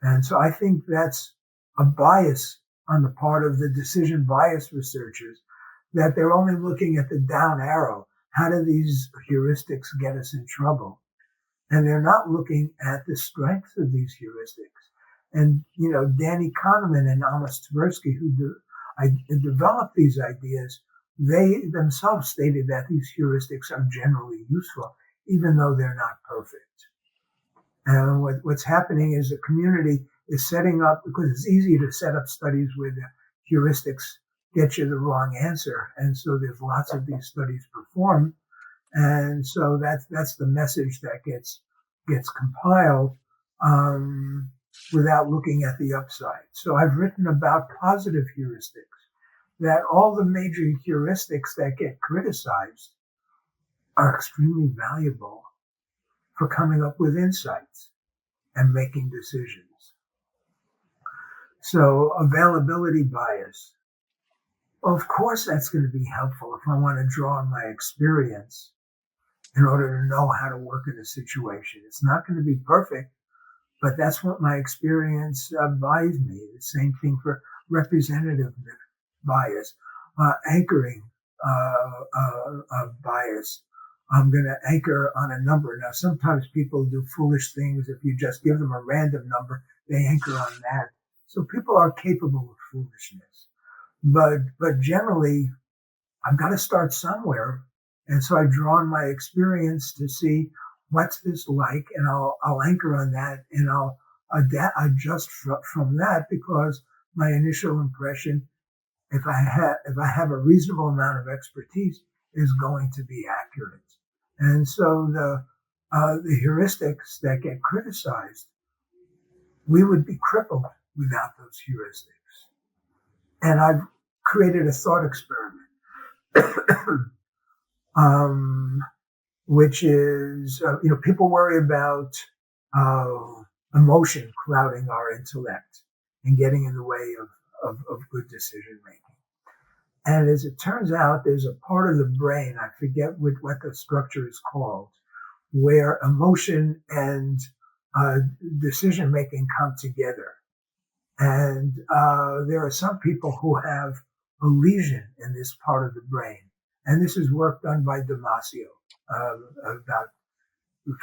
Speaker 1: And so I think that's a bias on the part of the decision bias researchers, that they're only looking at the down arrow. How do these heuristics get us in trouble? And they're not looking at the strengths of these heuristics. And, Danny Kahneman and Amos Tversky, who developed these ideas, they themselves stated that these heuristics are generally useful, even though they're not perfect. And what's happening is the community is setting up, because it's easy to set up studies where the heuristics get you the wrong answer. And so there's lots of these studies performed. And so that's the message that gets compiled without looking at the upside. So I've written about positive heuristics, that all the major heuristics that get criticized are extremely valuable for coming up with insights and making decisions. So availability bias. Well, of course, that's going to be helpful if I want to draw on my experience in order to know how to work in a situation. It's not going to be perfect, but that's what my experience buys me. The same thing for representative bias, anchoring bias. I'm going to anchor on a number. Now, sometimes people do foolish things. If you just give them a random number, they anchor on that. So people are capable of foolishness. But generally, I've got to start somewhere. And so I draw on my experience to see what's this like, and I'll anchor on that, and I'll adjust from that, because my initial impression, if I have a reasonable amount of expertise, is going to be accurate. And so the heuristics that get criticized, we would be crippled without those heuristics. And I've created a thought experiment, which is, people worry about emotion clouding our intellect and getting in the way of good decision making. And as it turns out, there's a part of the brain, I forget what the structure is called, where emotion and decision making come together. And there are some people who have a lesion in this part of the brain. And this is work done by Damasio about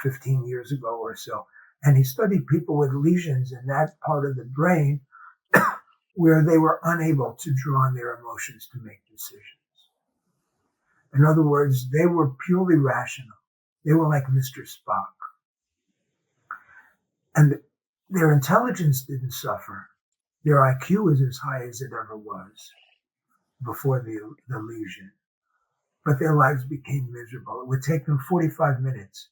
Speaker 1: 15 years ago or so. And he studied people with lesions in that part of the brain where they were unable to draw on their emotions to make decisions. In other words, they were purely rational. They were like Mr. Spock. And their intelligence didn't suffer. Their IQ was as high as it ever was before the lesion. But their lives became miserable. It would take them 45 minutes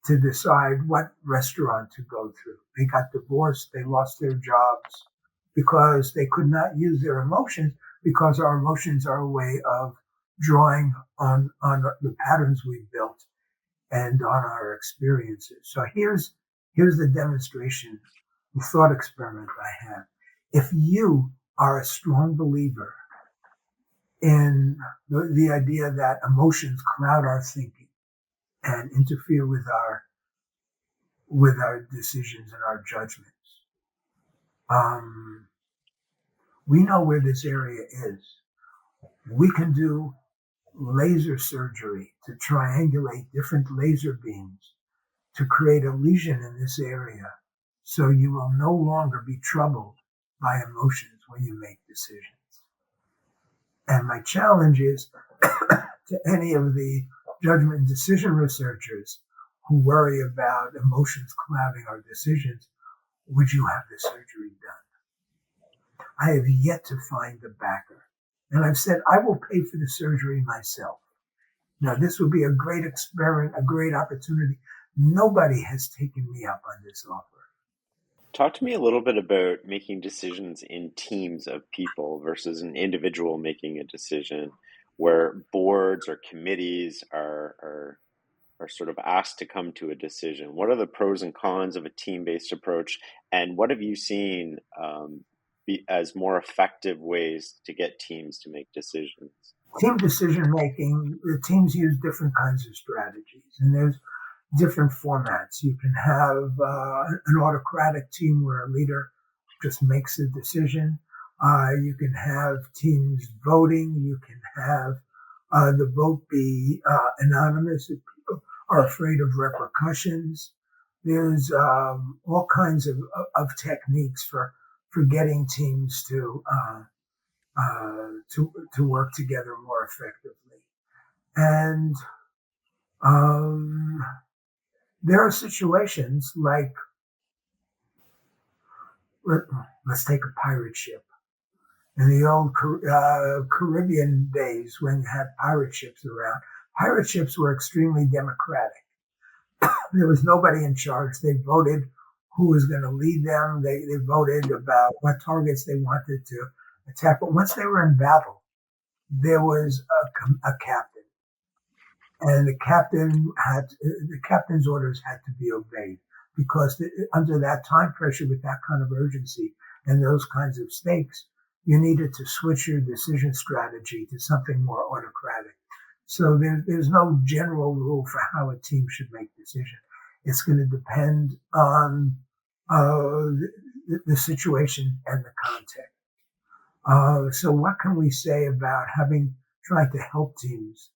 Speaker 1: to decide what restaurant to go through. They got divorced. They lost their jobs because they could not use their emotions, because our emotions are a way of drawing on the patterns we've built and on our experiences. So here's the demonstration, the thought experiment I have. If you are a strong believer in the idea that emotions cloud our thinking and interfere with our decisions and our judgments, we know where this area is. We can do laser surgery to triangulate different laser beams to create a lesion in this area, so you will no longer be troubled by emotions when you make decisions. And my challenge is to any of the judgment and decision researchers who worry about emotions clouding our decisions, would you have the surgery done? I have yet to find the backer. And I've said, I will pay for the surgery myself. Now, this would be a great experiment, a great opportunity. Nobody has taken me up on this offer.
Speaker 2: Talk to me a little bit about making decisions in teams of people versus an individual making a decision, where boards or committees are sort of asked to come to a decision. What are the pros and cons of a team-based approach, and what have you seen as more effective ways to get teams to make decisions?
Speaker 1: Team decision making, the teams use different kinds of strategies, and there's different formats. You can have an autocratic team where a leader just makes a decision. You can have teams voting. You can have the vote be anonymous if people are afraid of repercussions. There's all kinds of techniques for getting teams to work together more effectively. And there are situations like, let's take a pirate ship. In the old Caribbean days, when you had pirate ships around, pirate ships were extremely democratic. There was nobody in charge. They voted who was going to lead them. They voted about what targets they wanted to attack. But once they were in battle, there was a captain. And the captain's orders had to be obeyed, because under that time pressure, with that kind of urgency and those kinds of stakes, you needed to switch your decision strategy to something more autocratic. So there's no general rule for how a team should make decisions. It's going to depend on the situation and the context. So what can we say about trying to help teams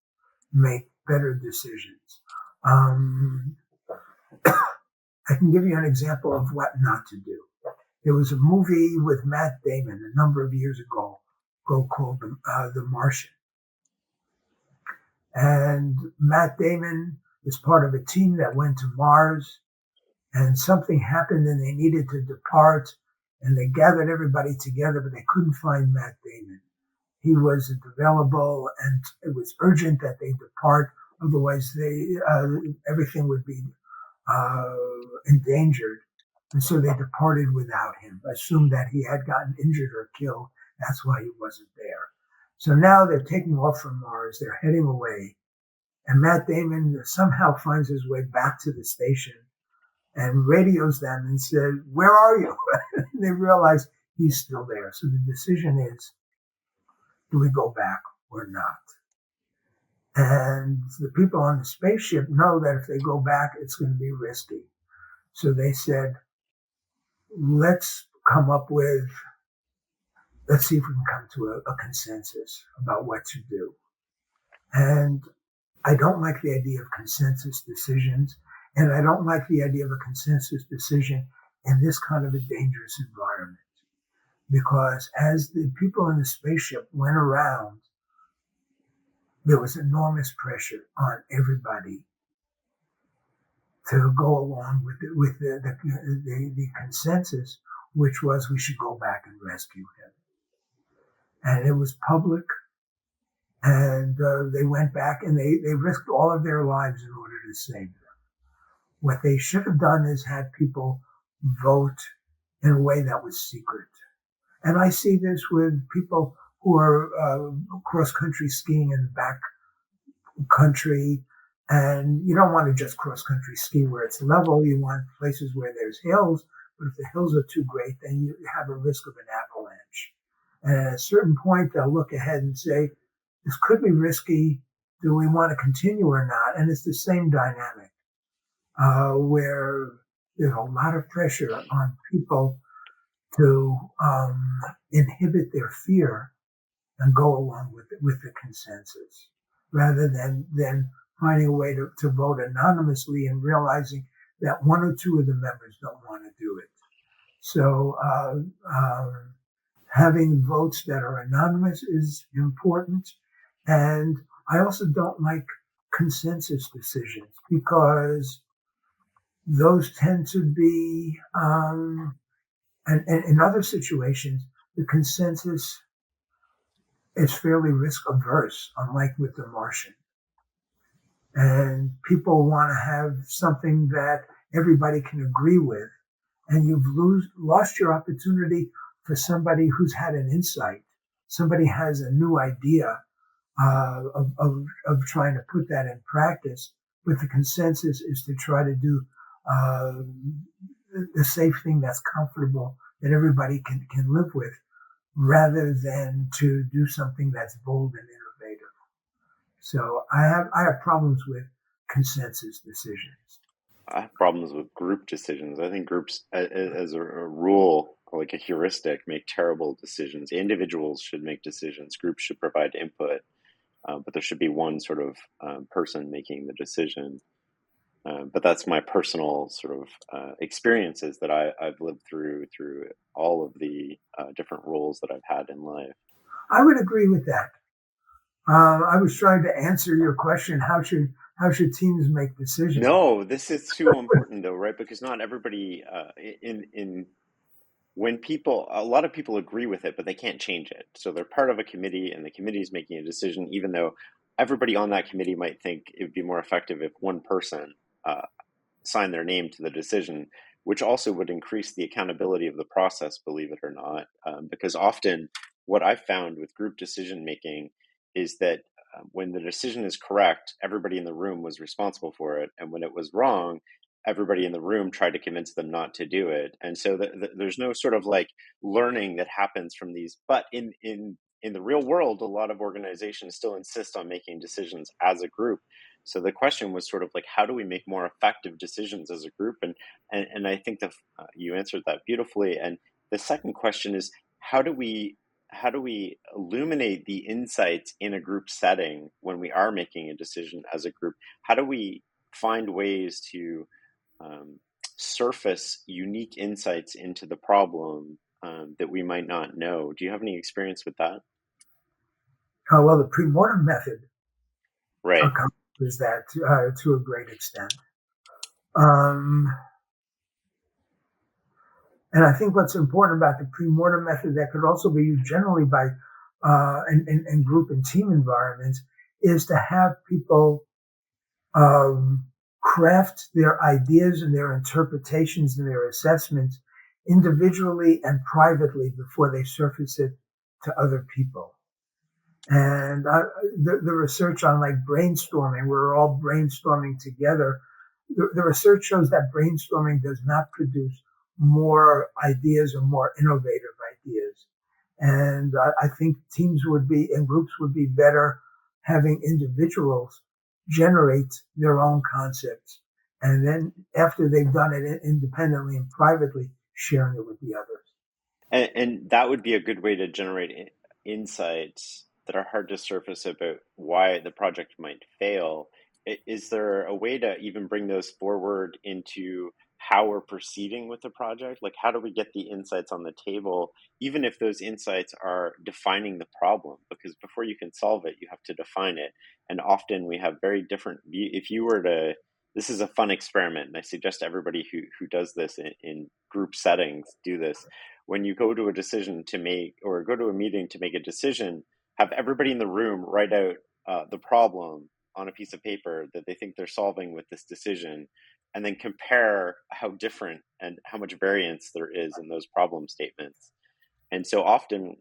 Speaker 1: make better decisions? I can give you an example of what not to do. There was a movie with Matt Damon a number of years ago called The Martian. And Matt Damon is part of a team that went to Mars, and something happened and they needed to depart, and they gathered everybody together, but they couldn't find Matt Damon. He wasn't available, and it was urgent that they depart, otherwise everything would be endangered. And so they departed without him, assumed that he had gotten injured or killed. That's why he wasn't there. So now they're taking off from Mars. They're heading away. And Matt Damon somehow finds his way back to the station and radios them and said, "Where are you?" They realize he's still there. So the decision is, do we go back or not? And the people on the spaceship know that if they go back, it's going to be risky. So they said, let's see if we can come to a consensus about what to do. And I don't like the idea of consensus decisions, and I don't like the idea of a consensus decision in this kind of a dangerous environment. Because as the people in the spaceship went around, there was enormous pressure on everybody to go along with the consensus, which was we should go back and rescue him. And it was public, and they went back and they risked all of their lives in order to save them. What they should have done is had people vote in a way that was secret. And I see this with people who are cross-country skiing in the back country. And you don't want to just cross-country ski where it's level. You want places where there's hills. But if the hills are too great, then you have a risk of an avalanche. And at a certain point, they'll look ahead and say, this could be risky. Do we want to continue or not? And it's the same dynamic where there's a lot of pressure on people to inhibit their fear and go along with the consensus, rather than finding a way to vote anonymously and realizing that one or two of the members don't want to do it. So having votes that are anonymous is important. And I also don't like consensus decisions because those tend to be, and in other situations, the consensus is fairly risk averse, unlike with The Martian. And people want to have something that everybody can agree with. And you've lost your opportunity for somebody who's had an insight. Somebody has a new idea of trying to put that in practice. But the consensus is to try to do the safe thing that's comfortable, that everybody can live with, rather than to do something that's bold and innovative. So I have problems with consensus decisions.
Speaker 2: I have problems with group decisions. I think groups, as a rule, like a heuristic, make terrible decisions. Individuals should make decisions. Groups should provide input, but there should be one sort of person making the decision. But that's my personal sort of experiences that I've lived through all of the different roles that I've had in life.
Speaker 1: I would agree with that. I was trying to answer your question. How should teams make decisions?
Speaker 2: No, this is too important though, right? Because not everybody when a lot of people agree with it, but they can't change it. So they're part of a committee and the committee is making a decision, even though everybody on that committee might think it would be more effective if one person signed their name to the decision, which also would increase the accountability of the process, believe it or not. Because often what I've found with group decision making is that when the decision is correct, everybody in the room was responsible for it. And when it was wrong, everybody in the room tried to convince them not to do it. And so there's no sort of like learning that happens from these. But in the real world, a lot of organizations still insist on making decisions as a group. So the question was sort of like, how do we make more effective decisions as a group? And I think that you answered that beautifully. And the second question is, how do we illuminate the insights in a group setting when we are making a decision as a group? How do we find ways to surface unique insights into the problem that we might not know? Do you have any experience with that?
Speaker 1: Well, the pre-mortem method
Speaker 2: Right.
Speaker 1: accomplishes that to a great extent. And I think what's important about the pre-mortem method that could also be used generally by in group and team environments is to have people craft their ideas and their interpretations and their assessments individually and privately before they surface it to other people. And the research on like brainstorming, we're all brainstorming together. The research shows that brainstorming does not produce more ideas or more innovative ideas. And I think teams would be and groups would be better having individuals generate their own concepts. And then after they've done it independently and privately, sharing it with the others.
Speaker 2: And that would be a good way to generate insights that are hard to surface about why the project might fail. Is there a way to even bring those forward into how we're proceeding with the project? Like, how do we get the insights on the table, even if those insights are defining the problem? Because before you can solve it, you have to define it. And often we have very different, if you were to, this is a fun experiment, and I suggest everybody who does this in group settings do this. When you go to a decision to make, or go to a meeting to make a decision, have everybody in the room write out the problem on a piece of paper that they think they're solving with this decision, and then compare how different and how much variance there is in those problem statements. And so often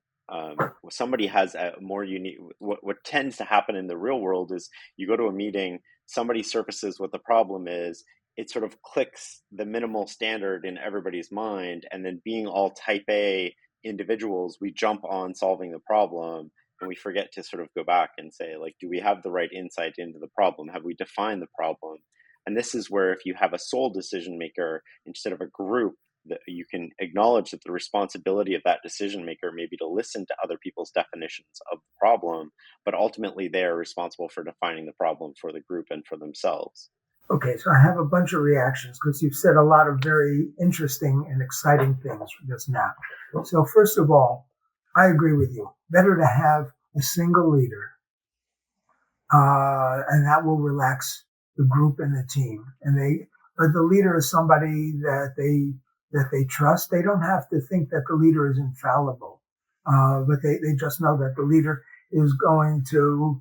Speaker 2: somebody has a more unique, what tends to happen in the real world is you go to a meeting, somebody surfaces what the problem is, it sort of clicks the minimal standard in everybody's mind, and then being all type A individuals, we jump on solving the problem, and we forget to sort of go back and say, like, do we have the right insight into the problem? Have we defined the problem? And this is where if you have a sole decision maker instead of a group, that you can acknowledge that the responsibility of that decision maker may be to listen to other people's definitions of the problem, but ultimately they are responsible for defining the problem for the group and for themselves.
Speaker 1: Okay, so I have a bunch of reactions because you've said a lot of very interesting and exciting things just now. So first of all, I agree with you. Better to have a single leader, and that will relax the group and the team. But the leader is somebody that they trust. They don't have to think that the leader is infallible, but they just know that the leader is going to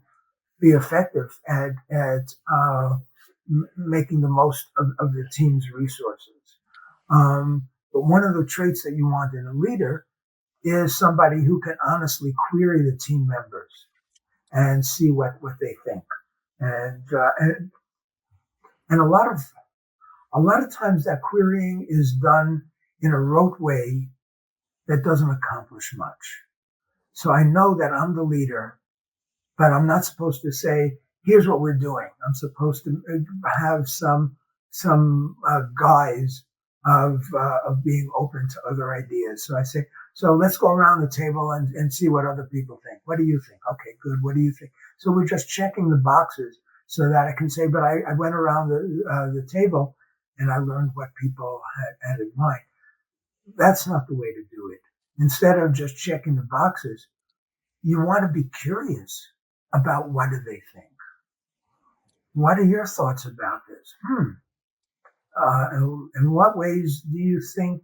Speaker 1: be effective at making the most of the team's resources. But one of the traits that you want in a leader is somebody who can honestly query the team members and see what they think. And a lot of times that querying is done in a rote way that doesn't accomplish much. So I know that I'm the leader, but I'm not supposed to say, here's what we're doing. I'm supposed to have some guise of being open to other ideas. So I say, so let's go around the table and see what other people think. What do you think? Okay, good. What do you think? So we're just checking the boxes so that I can say, but I went around the table and I learned what people had in mind. That's not the way to do it. Instead of just checking the boxes, you want to be curious about what do they think. What are your thoughts about this? In what ways do you think,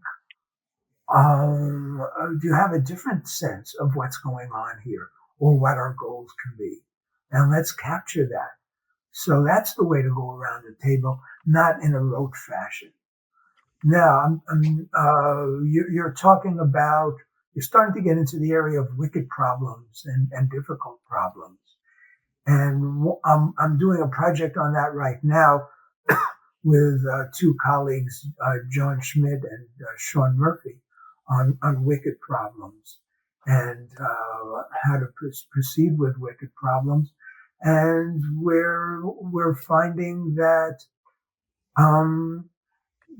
Speaker 1: do you have a different sense of what's going on here or what our goals can be? And let's capture that. So that's the way to go around the table, not in a rote fashion. Now, you're talking about, you're starting to get into the area of wicked problems and difficult problems. And I'm doing a project on that right now with two colleagues, John Schmidt and Sean Murphy, on wicked problems and how to proceed with wicked problems. And we're finding that the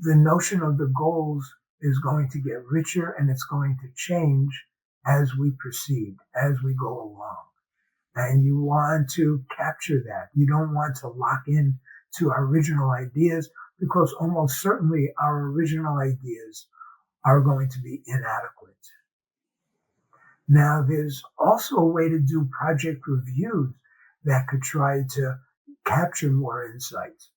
Speaker 1: notion of the goals is going to get richer and it's going to change as we proceed, as we go along. And you want to capture that. You don't want to lock in to our original ideas because almost certainly our original ideas are going to be inadequate. Now, there's also a way to do project reviews that could try to capture more insights.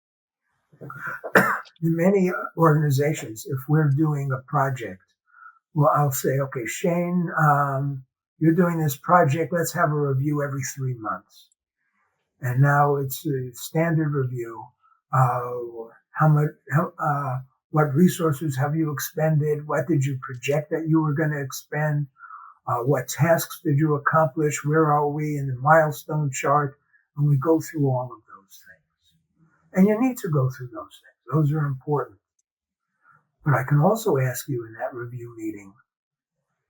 Speaker 1: In many organizations, if we're doing a project, well, I'll say, okay, Shane, you're doing this project. Let's have a review every 3 months. And now it's a standard review. What resources have you expended? What did you project that you were going to expend? What tasks did you accomplish? Where are we in the milestone chart? And we go through all of those things. And you need to go through those things. Those are important. But I can also ask you in that review meeting,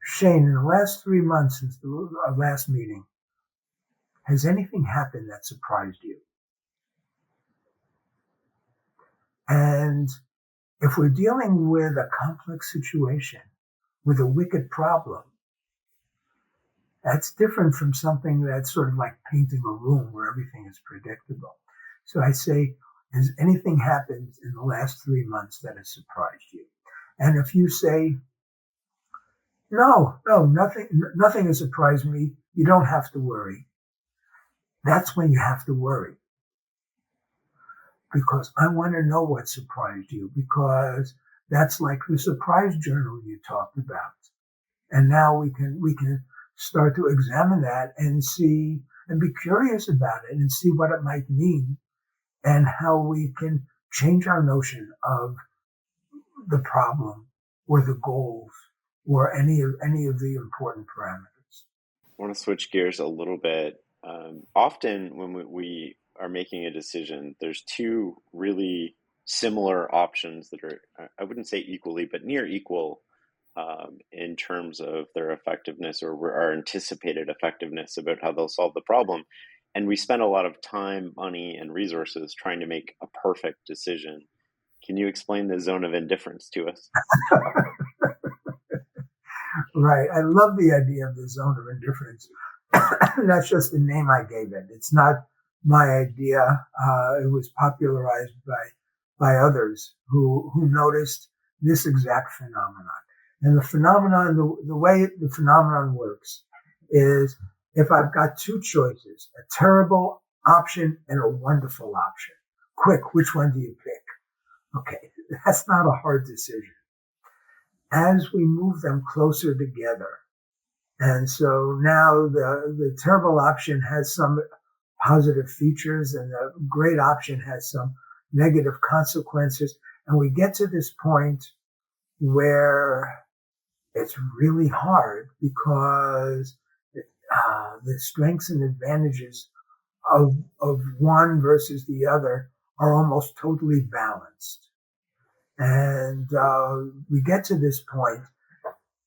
Speaker 1: Shane, in the last 3 months since the last meeting, has anything happened that surprised you? And if we're dealing with a complex situation, with a wicked problem, that's different from something that's sort of like painting a room where everything is predictable. So I say, has anything happened in the last 3 months that has surprised you? And if you say, no, nothing has surprised me, you don't have to worry. That's when you have to worry. Because I want to know what surprised you, because that's like the surprise journal you talked about. And now we can start to examine that and see and be curious about it and see what it might mean and how we can change our notion of the problem or the goals or any of the important parameters.
Speaker 2: I want to switch gears a little bit. Often when we are making a decision, there's two really similar options that are, I wouldn't say equally, but near equal in terms of their effectiveness or our anticipated effectiveness about how they'll solve the problem. And we spend a lot of time, money, and resources trying to make a perfect decision. Can you explain the zone of indifference to us?
Speaker 1: Right. I love the idea of the zone of indifference. That's just the name I gave it. It's not my idea. It was popularized by others who noticed this exact phenomenon. And the phenomenon, the way the phenomenon works is if I've got two choices, a terrible option and a wonderful option. Quick, which one do you pick? Okay, that's not a hard decision. As we move them closer together, and so now the terrible option has some positive features and the great option has some negative consequences, and we get to this point where it's really hard because the strengths and advantages of one versus the other are almost totally balanced. And we get to this point.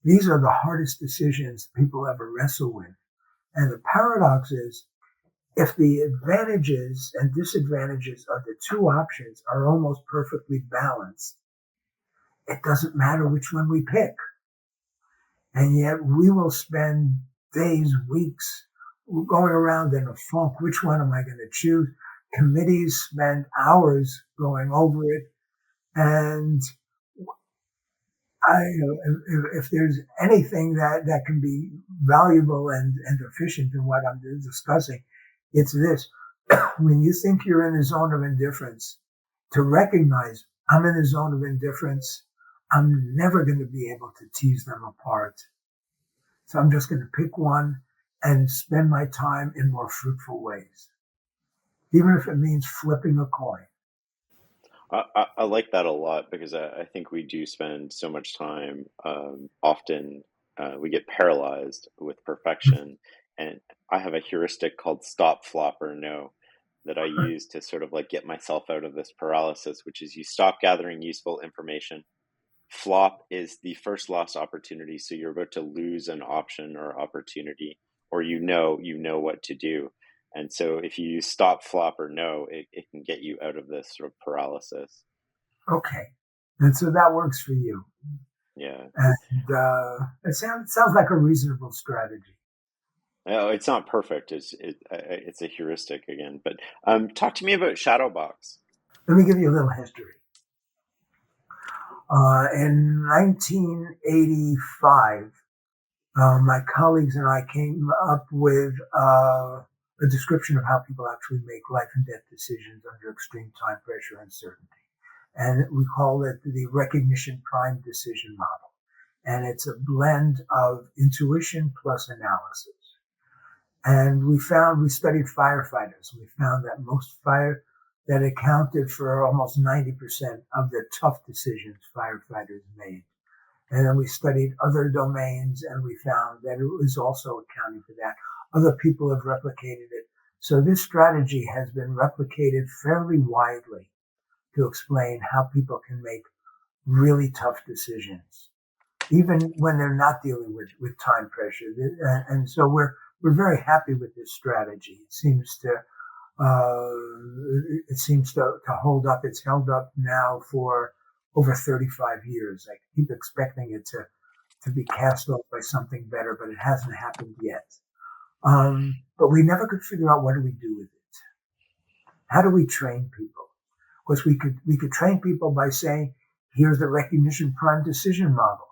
Speaker 1: These are the hardest decisions people ever wrestle with. And the paradox is, if the advantages and disadvantages of the two options are almost perfectly balanced, it doesn't matter which one we pick. And yet we will spend days, weeks going around in a funk. Which one am I going to choose? Committees spend hours going over it. And if there's anything that can be valuable and efficient in what I'm discussing, it's this. When you think you're in the zone of indifference, to recognize I'm in the zone of indifference, I'm never going to be able to tease them apart. So I'm just going to pick one and spend my time in more fruitful ways, even if it means flipping a coin.
Speaker 2: I like that a lot because I think we do spend so much time. Often we get paralyzed with perfection. And I have a heuristic called stop, flop, or no. that I use to sort of like get myself out of this paralysis, which is you stop gathering useful information. Flop is the first lost opportunity. So you're about to lose an option or opportunity, or you know what to do. And so if you stop, flop, or no, it can get you out of this sort of paralysis.
Speaker 1: Okay. And so that works for you.
Speaker 2: Yeah.
Speaker 1: And it sounds like a reasonable strategy.
Speaker 2: Oh, it's not perfect. It's a heuristic again. But talk to me about Shadowbox.
Speaker 1: Let me give you a little history. In 1985, my colleagues and I came up with a description of how people actually make life and death decisions under extreme time pressure and uncertainty. And we call it the recognition prime decision model. And it's a blend of intuition plus analysis. And we studied firefighters. We found that that accounted for almost 90% of the tough decisions firefighters made. And then we studied other domains and we found that it was also accounting for that. Other people have replicated it. So this strategy has been replicated fairly widely to explain how people can make really tough decisions, even when they're not dealing with time pressure. And so we're very happy with this strategy. It seems to hold up. It's held up now for over 35 years. I keep expecting it to be cast off by something better, but it hasn't happened yet. But we never could figure out what do we do with it. How do we train people? Because we could train people by saying, here's the recognition prime decision model.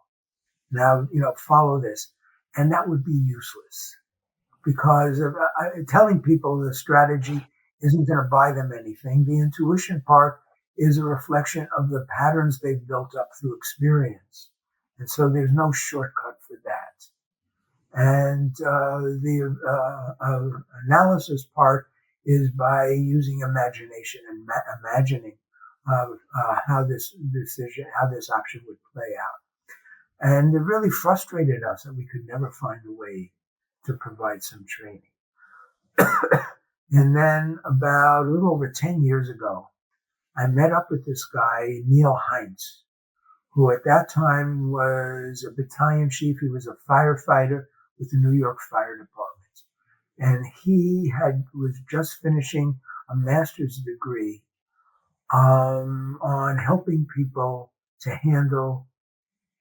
Speaker 1: Now, follow this. And that would be useless because telling people the strategy isn't going to buy them anything. The intuition part is a reflection of the patterns they've built up through experience. And so there's no shortcut for that. And the analysis part is by using imagination and imagining how this option would play out. And it really frustrated us that we could never find a way to provide some training. And then about a little over 10 years ago, I met up with this guy, Neil Heinz, who at that time was a battalion chief. He was a firefighter with the New York Fire Department. And he was just finishing a master's degree on helping people to handle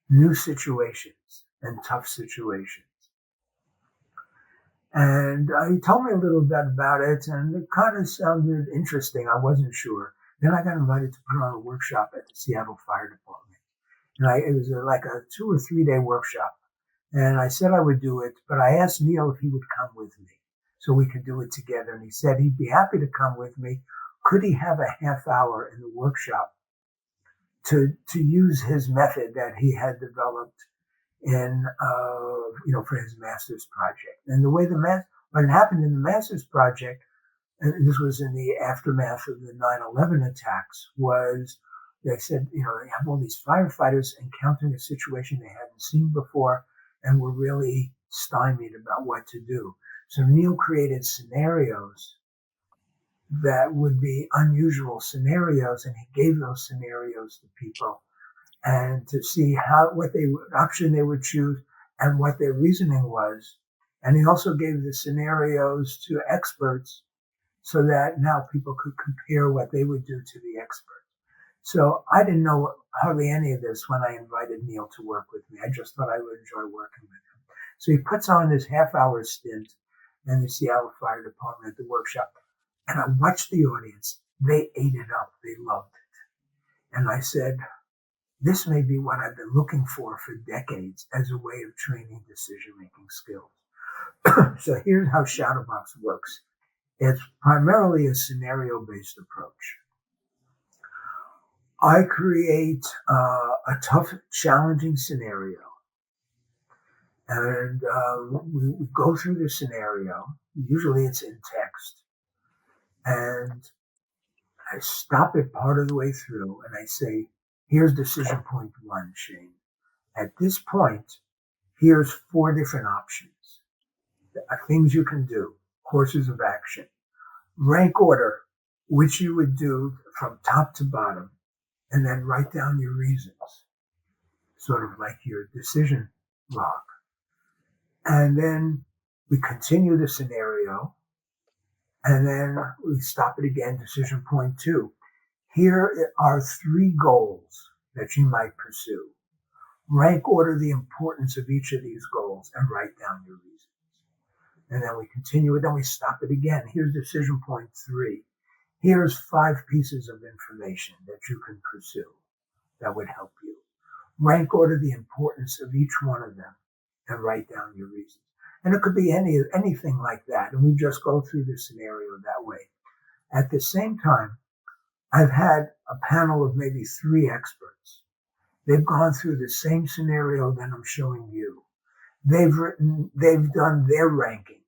Speaker 1: new situations and tough situations. And he told me a little bit about it, and it kind of sounded interesting. I wasn't sure. Then I got invited to put on a workshop at the Seattle Fire Department. And it was like a 2 or 3 day workshop. And I said I would do it, but I asked Neil if he would come with me so we could do it together. And he said he'd be happy to come with me. Could he have a half hour in the workshop to use his method that he had developed for his master's project? And the way what had happened in the master's project, and this was in the aftermath of the 9/11 attacks, was they said, they have all these firefighters encountering a situation they hadn't seen before and were really stymied about what to do. So Neil created scenarios that would be unusual scenarios, and he gave those scenarios to people and to see what option they would choose and what their reasoning was. And he also gave the scenarios to experts so that now people could compare what they would do to the expert. So I didn't know hardly any of this when I invited Neil to work with me. I just thought I would enjoy working with him. So he puts on this half-hour stint in the Seattle Fire Department at the workshop. And I watched the audience. They ate it up. They loved it. And I said, this may be what I've been looking for decades as a way of training decision-making skills. So here's how Shadowbox works. It's primarily a scenario-based approach. I create a tough, challenging scenario. And we go through the scenario. Usually it's in text. And I stop it part of the way through and I say, here's decision point 1, Shane. At this point, here's 4 different options. Things you can do, courses of action. rank order, which you would do from top to bottom, and then write down your reasons, sort of like your decision log. And then we continue the scenario, and then we stop it again, decision point 2. Here are 3 goals that you might pursue. Rank order the importance of each of these goals and write down your reasons. And then we continue it, then we stop it again. Here's decision point 3. Here's 5 pieces of information that you can pursue that would help you. Rank order the importance of each one of them and write down your reasons. And it could be anything like that. And we just go through the scenario that way. At the same time, I've had a panel of maybe 3 experts. They've gone through the same scenario that I'm showing you. They've done their ranking.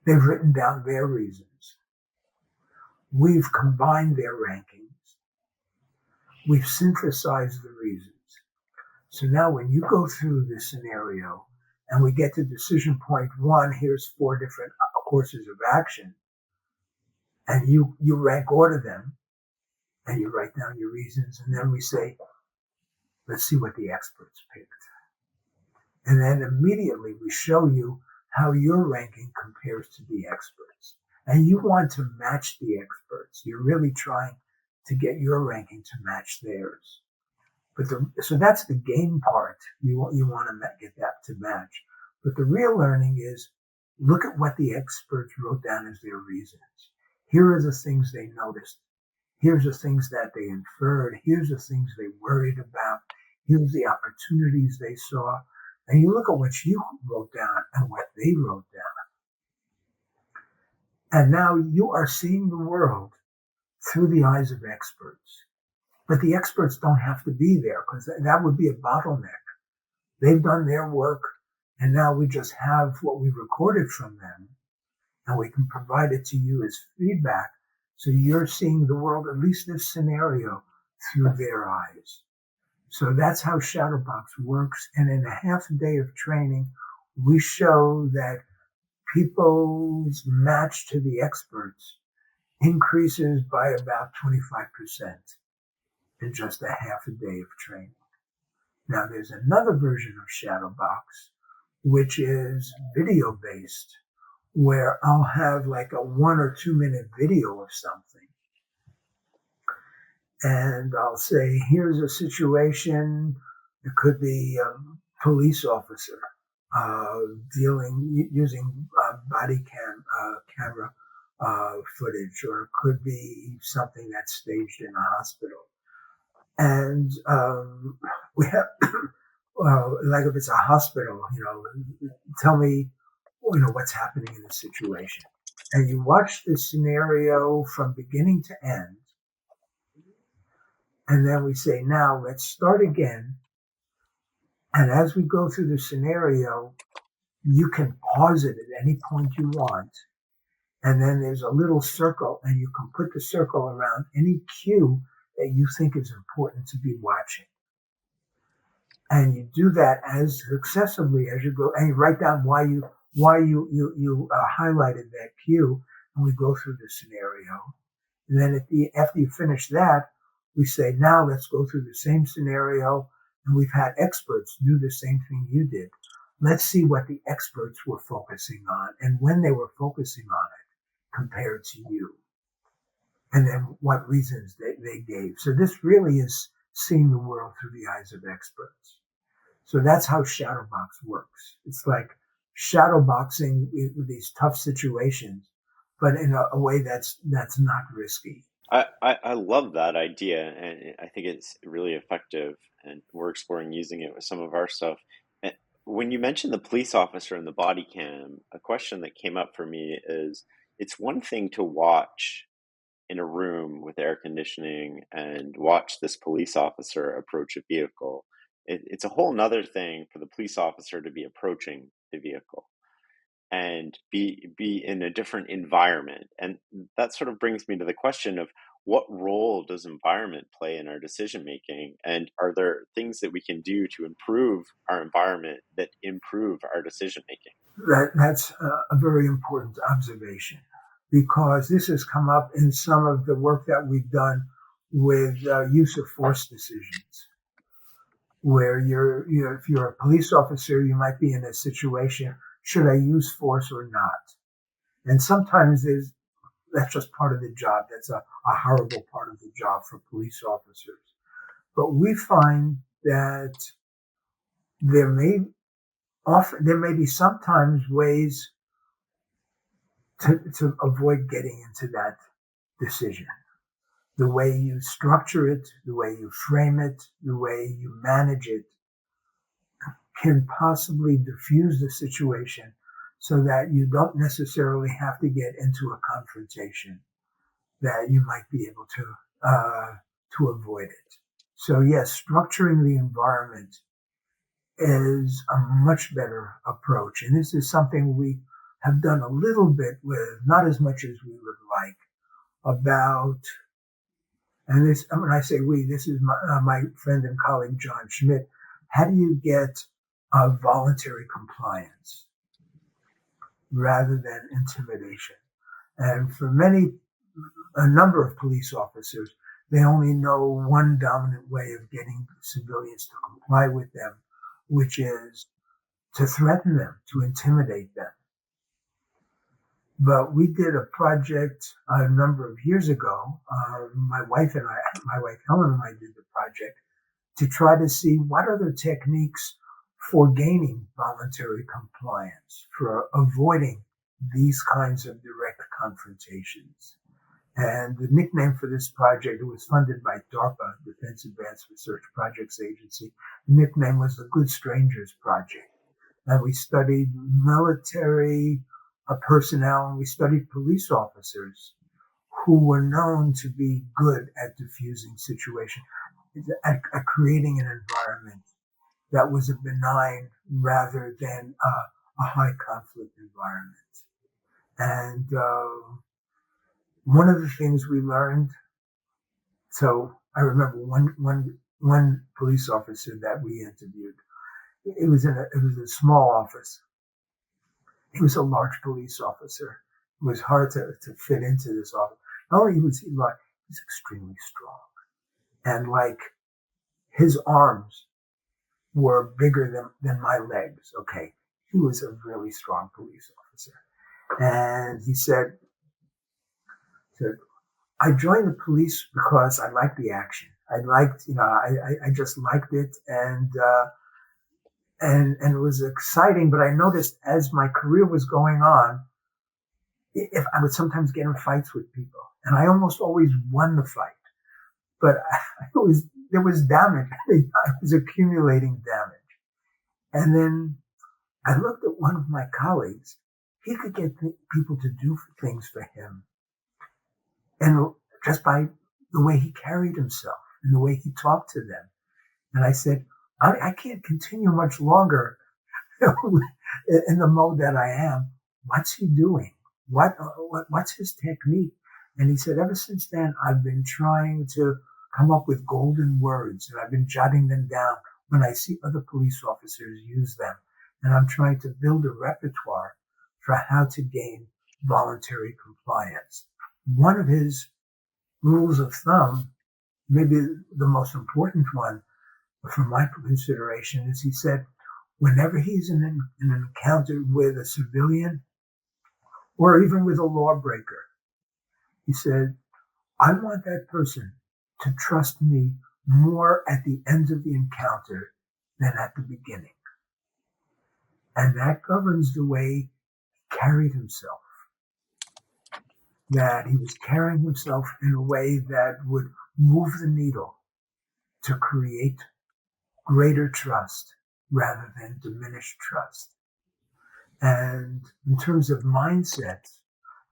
Speaker 1: They've written down their reasons. We've combined their rankings. We've synthesized the reasons. So now when you go through this scenario and we get to decision point 1, here's 4 different courses of action, and you rank order them and you write down your reasons, and then we say, let's see what the experts picked. And then immediately we show you how your ranking compares to the experts. And you want to match the experts. You're really trying to get your ranking to match theirs. So that's the game part. You want to get that to match. But the real learning is look at what the experts wrote down as their reasons. Here are the things they noticed. Here's the things that they inferred. Here's the things they worried about. Here's the opportunities they saw. And you look at what you wrote down and what they wrote down. And now you are seeing the world through the eyes of experts. But the experts don't have to be there because that would be a bottleneck. They've done their work, and now we just have what we recorded from them, and we can provide it to you as feedback. So you're seeing the world, at least this scenario, through their eyes. So that's how ShadowBox works. And in a half a day of training, we show that people's match to the experts increases by about 25% in just a half a day of training. Now, there's another version of ShadowBox, which is video based, where I'll have like a 1 or 2 minute video of something. And I'll say, here's a situation. It could be a police officer using body camera footage, or it could be something that's staged in a hospital. And we have, like if it's a hospital, tell me, what's happening in the situation. And you watch the scenario from beginning to end. And then we say, now let's start again. And as we go through the scenario, you can pause it at any point you want. And then there's a little circle, and you can put the circle around any cue that you think is important to be watching. And you do that as successively as you go, and you write down why you highlighted that cue, and we go through the scenario. And then after you finish that, we say, now let's go through the same scenario, and we've had experts do the same thing you did. Let's see what the experts were focusing on and when they were focusing on it compared to you. And then what reasons they gave. So this really is seeing the world through the eyes of experts. So that's how ShadowBox works. It's like shadowboxing with these tough situations, but in a way that's not risky.
Speaker 2: I love that idea, and I think it's really effective, and we're exploring using it with some of our stuff. And when you mentioned the police officer and the body cam, a question that came up for me is, it's one thing to watch in a room with air conditioning and watch this police officer approach a vehicle. It's a whole nother thing for the police officer to be approaching the vehicle and be in a different environment. And that sort of brings me to the question of, what role does environment play in our decision making? And are there things that we can do to improve our environment that improve our decision making?
Speaker 1: That's a very important observation, because this has come up in some of the work that we've done with use of force decisions, where if you're a police officer, you might be in a situation: should I use force or not? And sometimes that's just part of the job. That's a horrible part of the job for police officers. But we find that there may there may be sometimes ways to avoid getting into that decision. The way you structure it, the way you frame it, the way you manage it can possibly diffuse the situation so that you don't necessarily have to get into a confrontation, that you might be able to avoid it. So yes, structuring the environment is a much better approach. And this is something we have done a little bit with, not as much as we would like, about, and this, when I say we, this is my friend and colleague, John Schmidt. How do you get voluntary compliance rather than intimidation? And for a number of police officers, they only know one dominant way of getting civilians to comply with them, which is to threaten them, to intimidate them. But we did a project a number of years ago. My wife Helen and I did the project to try to see what other techniques for gaining voluntary compliance, for avoiding these kinds of direct confrontations. And the nickname for this project, it was funded by DARPA, Defense Advanced Research Projects Agency. The nickname was the Good Strangers Project. And we studied military personnel, and we studied police officers who were known to be good at diffusing situations, at creating an environment that was a benign rather than a high conflict environment. And one of the things we learned, so I remember one police officer that we interviewed. It was a small office. He was a large police officer. It was hard to fit into this office. Not only was he extremely strong, and like his arms were bigger than my legs. Okay, he was a really strong police officer, and he said, I joined the police because I liked the action. I just liked it, and it was exciting. But I noticed as my career was going on, if I would sometimes get in fights with people, and I almost always won the fight, but there was damage. I was accumulating damage. And then I looked at one of my colleagues. He could get people to do things for him, and just by the way he carried himself and the way he talked to them. And I said, I can't continue much longer in the mode that I am. What's he doing? What's his technique? And he said, ever since then, I've been trying to come up with golden words, and I've been jotting them down when I see other police officers use them. And I'm trying to build a repertoire for how to gain voluntary compliance. One of his rules of thumb, maybe the most important one from my consideration, is he said, whenever he's in an encounter with a civilian or even with a lawbreaker, he said, I want that person to trust me more at the end of the encounter than at the beginning. And that governs the way he carried himself. That he was carrying himself in a way that would move the needle to create greater trust rather than diminished trust. And in terms of mindset,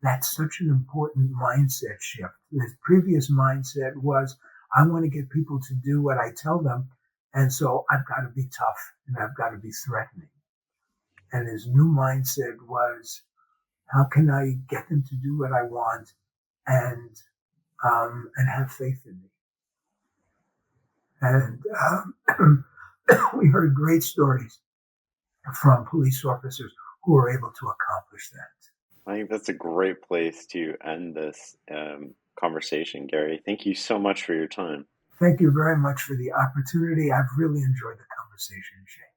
Speaker 1: that's such an important mindset shift. The previous mindset was, I want to get people to do what I tell them, and so I've got to be tough and I've got to be threatening. And his new mindset was, how can I get them to do what I want and have faith in me? And we heard great stories from police officers who are able to accomplish that.
Speaker 2: I think that's a great place to end this conversation, Gary. Thank you so much for your time.
Speaker 1: Thank you very much for the opportunity. I've really enjoyed the conversation, Shane.